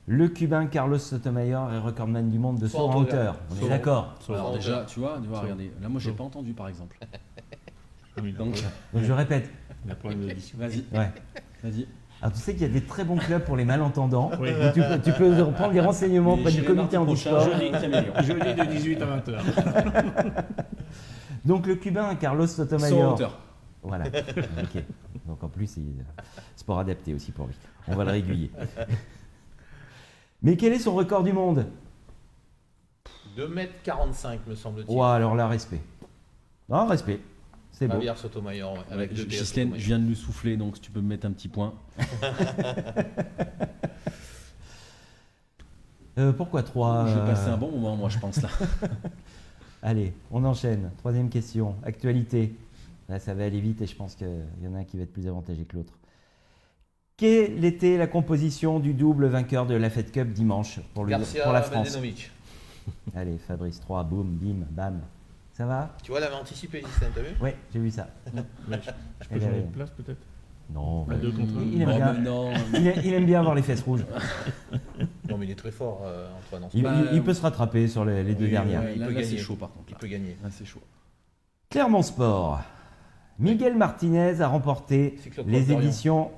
Le Cubain Carlos Sotomayor est recordman du monde de saut Saut en en hauteur. On est Saut. d'accord. Alors déjà, tu vois, regardez. Là, moi, j'ai pas entendu, par exemple. Donc, Donc je répète. Il y a problème d'audition. vas-y, Ouais. vas-y. Alors tu sais qu'il y a des très bons clubs pour les malentendants. Oui. où tu peux reprendre des renseignements auprès du J'irai comité mardi handisport. prochain, jeudi, Caméléon. Jeudi de 18 à 20h. Donc le Cubain Carlos Saut en Sotomayor. hauteur. Voilà. Ok. Donc en plus, sport adapté aussi pour lui. On va le régulier. Mais quel est son record du monde? 2m45, me semble-t-il. Ouah, alors là, respect. Non, respect. C'est beau. Javier Sotomayor, ouais, avec deux TS Ghislaine, Sotomayor. je viens de lui souffler, donc si tu peux me mettre un petit point. Pourquoi 3 Je vais passer un bon moment, moi, je pense, là. Allez, on enchaîne. Troisième question. Actualité. Là, ça va aller vite et je pense qu'il y en a un qui va être plus avantagé que l'autre. Quelle était la composition du double vainqueur de la Fed Cup dimanche pour la France? Mladenovic. Allez, Fabrice 3, boum, bim, bam. Ça va? Tu vois, elle avait anticipé, Ghislaine, t'as vu? Ouais, j'ai vu ça. Mais je peux changer de place peut-être? Non, À deux contre un. il aime Oh, bien, mais non. il aime bien avoir les fesses rouges. Non, mais il est très fort, Antoine. en ce Il, moment. il peut se rattraper sur les deux Oui, dernières. ouais. Il Là, peut là, gagner. c'est chaud, par contre. Il peut gagner. Là, c'est chaud. Clermont Sport. Miguel Martinez a remporté Cyclocross les d'Orient. éditions.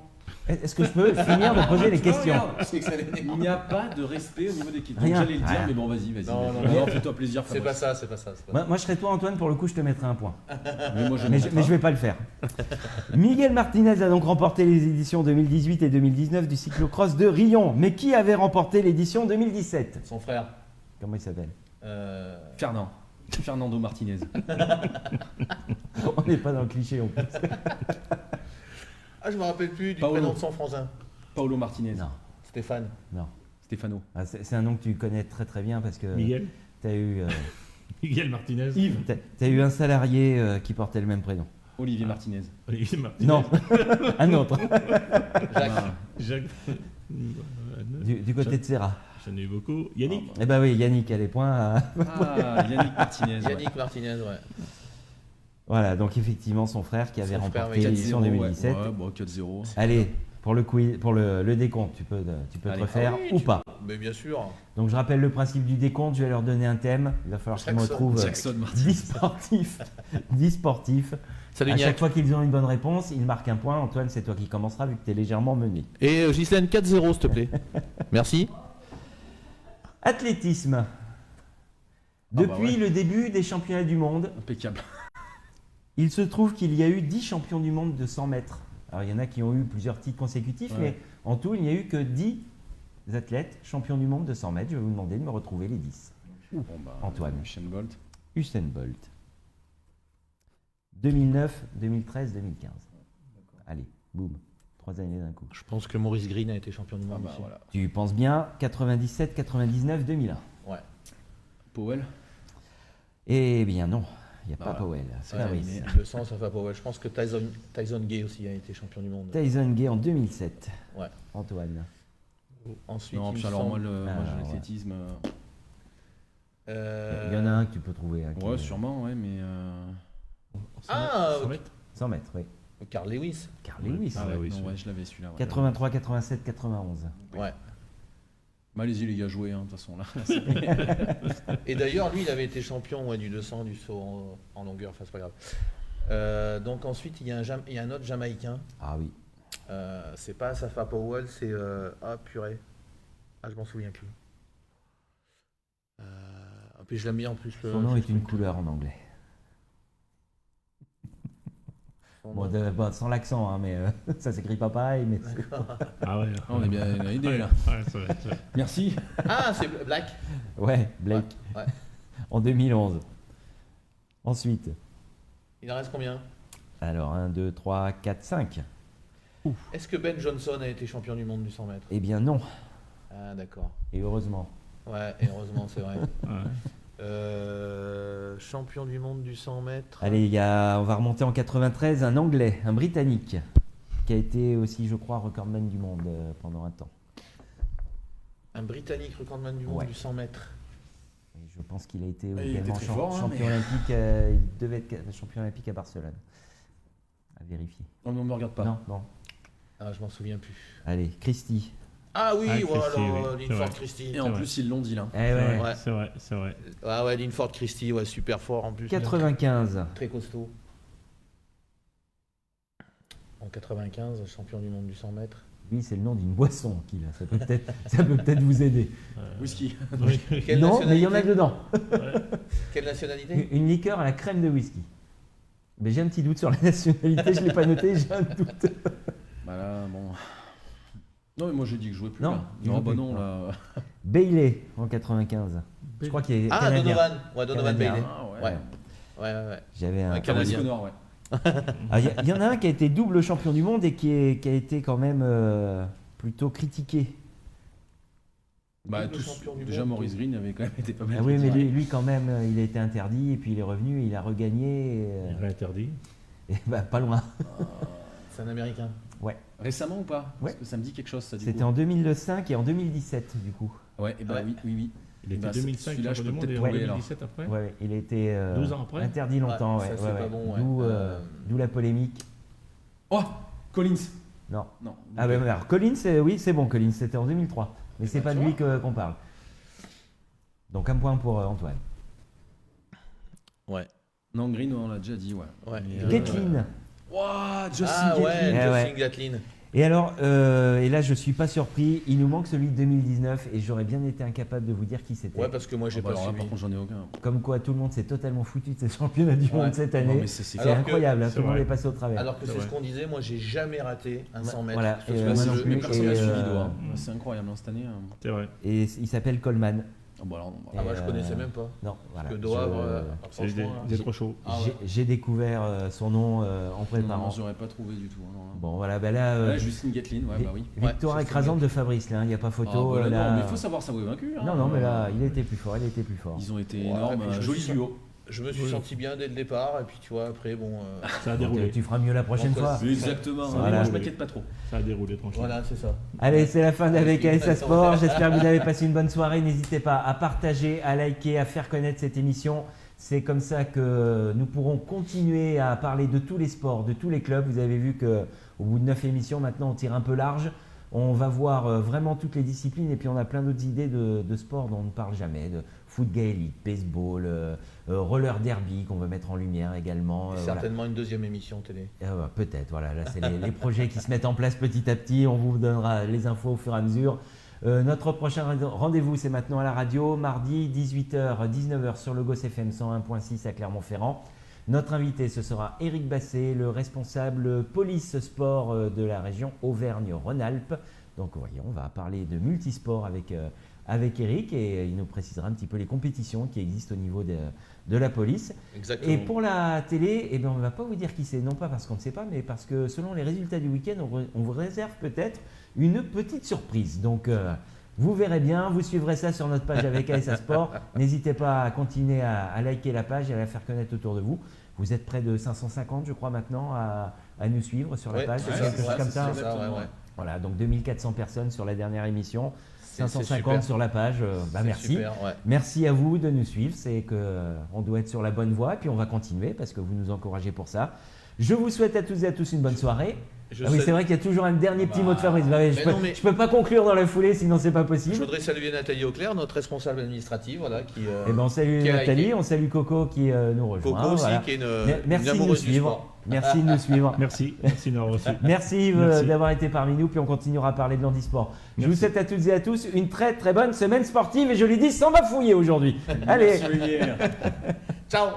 Est-ce que je peux finir de poser les questions? Il n'y a pas de respect au niveau des équipes. Rien. J'allais le dire, Rien. mais bon, vas-y. Non, non, Non, non. fais-toi plaisir. C'est pas Fabrice. ça, c'est pas ça. Moi, je serais toi, Antoine, pour le coup, je te mettrai un point. Mais moi, je Mais ne je ne vais pas le faire. Miguel Martinez a donc remporté les éditions 2018 et 2019 du cyclocross de Rion. Mais qui avait remporté l'édition 2017? Son frère. Comment il s'appelle? Fernando Martinez. On n'est pas dans le cliché en plus. Ah, je me rappelle plus du Paolo. prénom de son frangin. Paolo Martinez. Non, Stéphane. non. Stefano. Ah, c'est un nom que tu connais très très bien parce que Miguel tu as eu, Miguel Martinez. t'as eu un salarié qui portait le même prénom. Olivier Martinez. Olivier Martinez. Non, un autre. Jacques. Jacques. Du côté de Serra. J'en ai eu beaucoup. Yannick. Eh ben oui, Yannick a les points. Ah, Yannick Martinez. ouais. Yannick Martinez, ouais. Voilà, donc effectivement, son frère qui avait Son frère, remporté oui, l'édition 2017. Ouais, bon, 4-0. Allez, pour le quiz, pour le décompte, tu peux te Allez. refaire Ah oui, ou tu- pas. Mais bien sûr. Donc je rappelle le principe du décompte, je vais leur donner un thème. Il va falloir qu'ils me Jackson. retrouvent Jackson Martin. 10 sportifs. 10 sportifs. Salut À Niak. chaque fois qu'ils ont une bonne réponse, ils marquent un point. Antoine, c'est toi qui commenceras vu que tu es légèrement mené. Et Ghislaine, 4-0 s'il te plaît. Merci. Athlétisme. bah Depuis ouais. le début des championnats du monde, Impeccable. il se trouve qu'il y a eu 10 champions du monde de 100 mètres. Alors il y en a qui ont eu plusieurs titres consécutifs, Ouais. mais en tout, il n'y a eu que 10 athlètes champions du monde de 100 mètres. Je vais vous demander de me retrouver les 10. Bon, bah, Antoine. Usain Bolt. Usain Bolt. 2009, 2013, 2015. Allez, boum. 3 années d'un coup. Je pense que Maurice Green a été champion du Ah monde bah aussi. voilà. Tu penses bien, 97, 99, 2001. Ouais. Powell. Eh bien non, il n'y a Bah pas voilà. Powell. C'est Ouais, Fabrice. mais- Le sang, ça va pas. Ouais. Je pense que Tyson Gay aussi a été champion du monde. Tyson Gay en 2007. Ouais. Antoine. Ensuite, Non, il puis me alors moi, semble- moi, Ah, j'ai ouais. l'athlétisme. Il y en a un que tu peux trouver. Hein, qui Ouais, est- sûrement, ouais, mais. Ah, 100 mètres. 100 mètres, oui. Carl Lewis. Carl Lewis. Ah, ouais, oui, non, celui-là. ouais, je l'avais celui-là. Ouais. 83, 87, 91. Ouais. Bah, allez-y, les gars, jouez, hein, de toute façon. Là, Et d'ailleurs, lui, il avait été champion du 200, du saut en longueur. Enfin, c'est pas grave. Donc ensuite, il y a un autre Jamaïcain. Ah oui. C'est pas Safa Powell, c'est ah purée. Ah, je m'en souviens plus. En plus, je l'aime bien en plus. Son nom est une couleur en anglais. Bon, bon, sans l'accent, hein, mais ça s'écrit pas pareil. Mais c'est- Ah ouais. on est bien aidé là. Ouais, ça va être- Merci. Ah, c'est Black. Ouais, Blake. Ouais. En 2011. Ensuite, Il en reste combien? alors 1, 2, 3, 4, 5. Est-ce que Ben Johnson a été champion du monde du 100 mètres? Eh bien non, Ah, d'accord. et heureusement. Ouais, et heureusement, c'est vrai. Ouais. Champion du monde du 100 mètres. Allez, on va remonter en 93, un Anglais, un Britannique, qui a été aussi, je crois, recordman du monde pendant un temps. Un Britannique recordman du monde Ouais. du 100 mètres. Et je pense qu'il a été Il était également très fort, hein, champion mais- olympique. Il devait être champion olympique à Barcelone. À vérifier. On ne me regarde pas. Non, non. Ah, je m'en souviens plus. Allez, Christie. Ah oui, Ah, voilà, Christie, oui, c'est Linford vrai. Christie. Et en vrai. plus, ils l'ont dit là. Eh ouais. Ouais. C'est vrai, c'est vrai. Ah ouais, Linford Christie, ouais, super fort en plus. 95. Très costaud. En 95, champion du monde du 100 mètres. Lui, c'est le nom d'une boisson qu'il a. Ça peut peut-être vous aider. Whisky. Oui. Quelle non, mais il y en a nationalité dedans. Quelle nationalité? Une liqueur à la crème de whisky. Mais j'ai un petit doute sur la nationalité, je ne l'ai pas noté, j'ai un doute. Bah là, bon. Non, mais moi j'ai dit que je jouais plus. Non, là. il Non, joue bah plus. non, là. Bailey en 95. Je crois qu'il est Ah, canadien. Donovan. Ouais, Donovan Canadien. Bailey. Ah ouais. Ouais. Ouais. J'avais un. Ouais, Caroline Canadien. Connor, ouais. Ah, il y en a un qui a été double champion du monde et qui a été quand même plutôt critiqué. Bah, Double tous, champion du déjà monde. Maurice Green avait quand même été pas mal. Ah oui, mais critiqué. lui quand même, il a été interdit et puis il est revenu et il a regagné. Il est interdit. Et bah, pas loin. C'est un Américain. Récemment ou pas Ouais. Parce que ça me dit quelque chose, ça du C'était coup. en 2005 et en 2017 du coup. Ouais, et bah Ouais. oui. Il était Bah, 2005 celui-là, je champion peux du monde peut-être et en trouver, alors. 2017 après. Ouais, il a été 12 ans après interdit longtemps. Ouais, Ouais, ça, c'est ouais, pas ouais. bon, ouais. D'où la polémique. Oh, Collins. Non. Non. Ah ben alors Collins, oui c'est bon Collins, c'était en 2003. Mais c'est pas de tu lui qu'on parle. Donc un point pour Antoine. Ouais. Non, Green, on l'a déjà dit, ouais. Ouais. Mais, Gatlin. Ouah, Justin Ah ouais, Eh ouais. Justin Gatlin. Et alors, et là je suis pas surpris, il nous manque celui de 2019 et j'aurais bien été incapable de vous dire qui c'était. Ouais, parce que moi j'ai pas alors là, suivi. par contre, j'en ai aucun. Comme quoi tout le monde s'est totalement foutu de ces championnats du Ouais. monde cette Non, année. mais c'est C'est Alors que- incroyable, hein, c'est tout le monde vrai. est passé au travers. Alors que C'est c'est ce vrai. qu'on disait, moi j'ai jamais raté un 100 mètres. Voilà, Que et ce moi soit non sur- plus. mais personne et, n'a suivi, euh, Doha. C'est incroyable, hein, cette année. C'est vrai. Et il s'appelle Coleman. Ah, bah alors, non, bah, Ah, moi je Et, connaissais même pas. Non, voilà. Que Doha, C'est franchement. des trop chaud. Ah ouais. J'ai découvert son nom en non, préparant. j'aurais pas trouvé du tout. Non, non. Bon voilà, ben là, Ouais, Justin Gatlin, ouais, bah oui. victoire Ouais, écrasante de Fabrice là, il n'y a pas photo. Ah, bah là, là. non, mais il faut savoir s'avoir vaincu. Hein. Non, non, mais là, il était plus fort, il était plus fort. Ils ont été Ouais, énormes. et puis je Un me joli suis- duo. Je me suis senti bien dès le départ, et puis tu vois, après, bon. Ça a déroulé. Tu feras mieux la prochaine Donc, fois. Exactement. Voilà. Moi, je m'inquiète pas trop. Ça a déroulé tranquille. Voilà, c'est ça. Allez, c'est la fin d'Avec ASA Sport. J'espère que vous avez passé une bonne soirée. N'hésitez pas à partager, à liker, à faire connaître cette émission. C'est comme ça que nous pourrons continuer à parler de tous les sports, de tous les clubs. Vous avez vu qu'au bout de 9 émissions, maintenant, on tire un peu large. On va voir vraiment toutes les disciplines et puis on a plein d'autres idées de sports dont on ne parle jamais. De foot gaélique, baseball, roller derby qu'on veut mettre en lumière également. Certainement une deuxième émission télé. Peut-être, voilà. Là, c'est les projets qui se mettent en place petit à petit. On vous donnera les infos au fur et à mesure. Notre prochain rendez-vous, c'est maintenant à la radio, mardi 18h, 19h sur le GOS FM 101.6 à Clermont-Ferrand. Notre invité, ce sera Éric Basset, le responsable police sport de la région Auvergne-Rhône-Alpes. Donc, vous voyez, on va parler de multisport avec Éric et il nous précisera un petit peu les compétitions qui existent au niveau de la police. Exactement. Et pour la télé, on ne va pas vous dire qui c'est, non pas parce qu'on ne sait pas, mais parce que selon les résultats du week-end, on vous réserve peut-être une petite surprise. Donc, vous verrez bien, vous suivrez ça sur notre page avec ASA Sport. N'hésitez pas à continuer à liker la page et à la faire connaître autour de vous. Vous êtes près de 550, je crois, maintenant à nous suivre sur la page. C'est quelque chose comme ça. ouais. Voilà, donc 2400 personnes sur la dernière émission, C'est 550 super. sur la page. Merci. Super, ouais. Merci à vous de nous suivre. C'est qu'on doit être sur la bonne voie et puis on va continuer parce que vous nous encouragez pour ça. Je vous souhaite à toutes et à tous une bonne soirée. Oui, c'est vrai qu'il y a toujours un dernier petit mot de Fabrice. Je peux pas conclure dans la foulée, sinon c'est pas possible. Je voudrais saluer Nathalie Auclair, notre responsable administrative, voilà, qui. On salue qui a Nathalie, liké. on salue Coco qui nous rejoint. Coco aussi, voilà. qui est une Merci de nous amoureuse du suivre. sport. Merci de nous suivre. Merci de nous avoir reçus. Merci Yves Merci. d'avoir été parmi nous, puis on continuera à parler de l'handisport. Je vous Merci. souhaite à toutes et à tous une très très bonne semaine sportive et je l'ai dit sans bafouiller aujourd'hui. Allez, Monsieur Olivier. Ciao.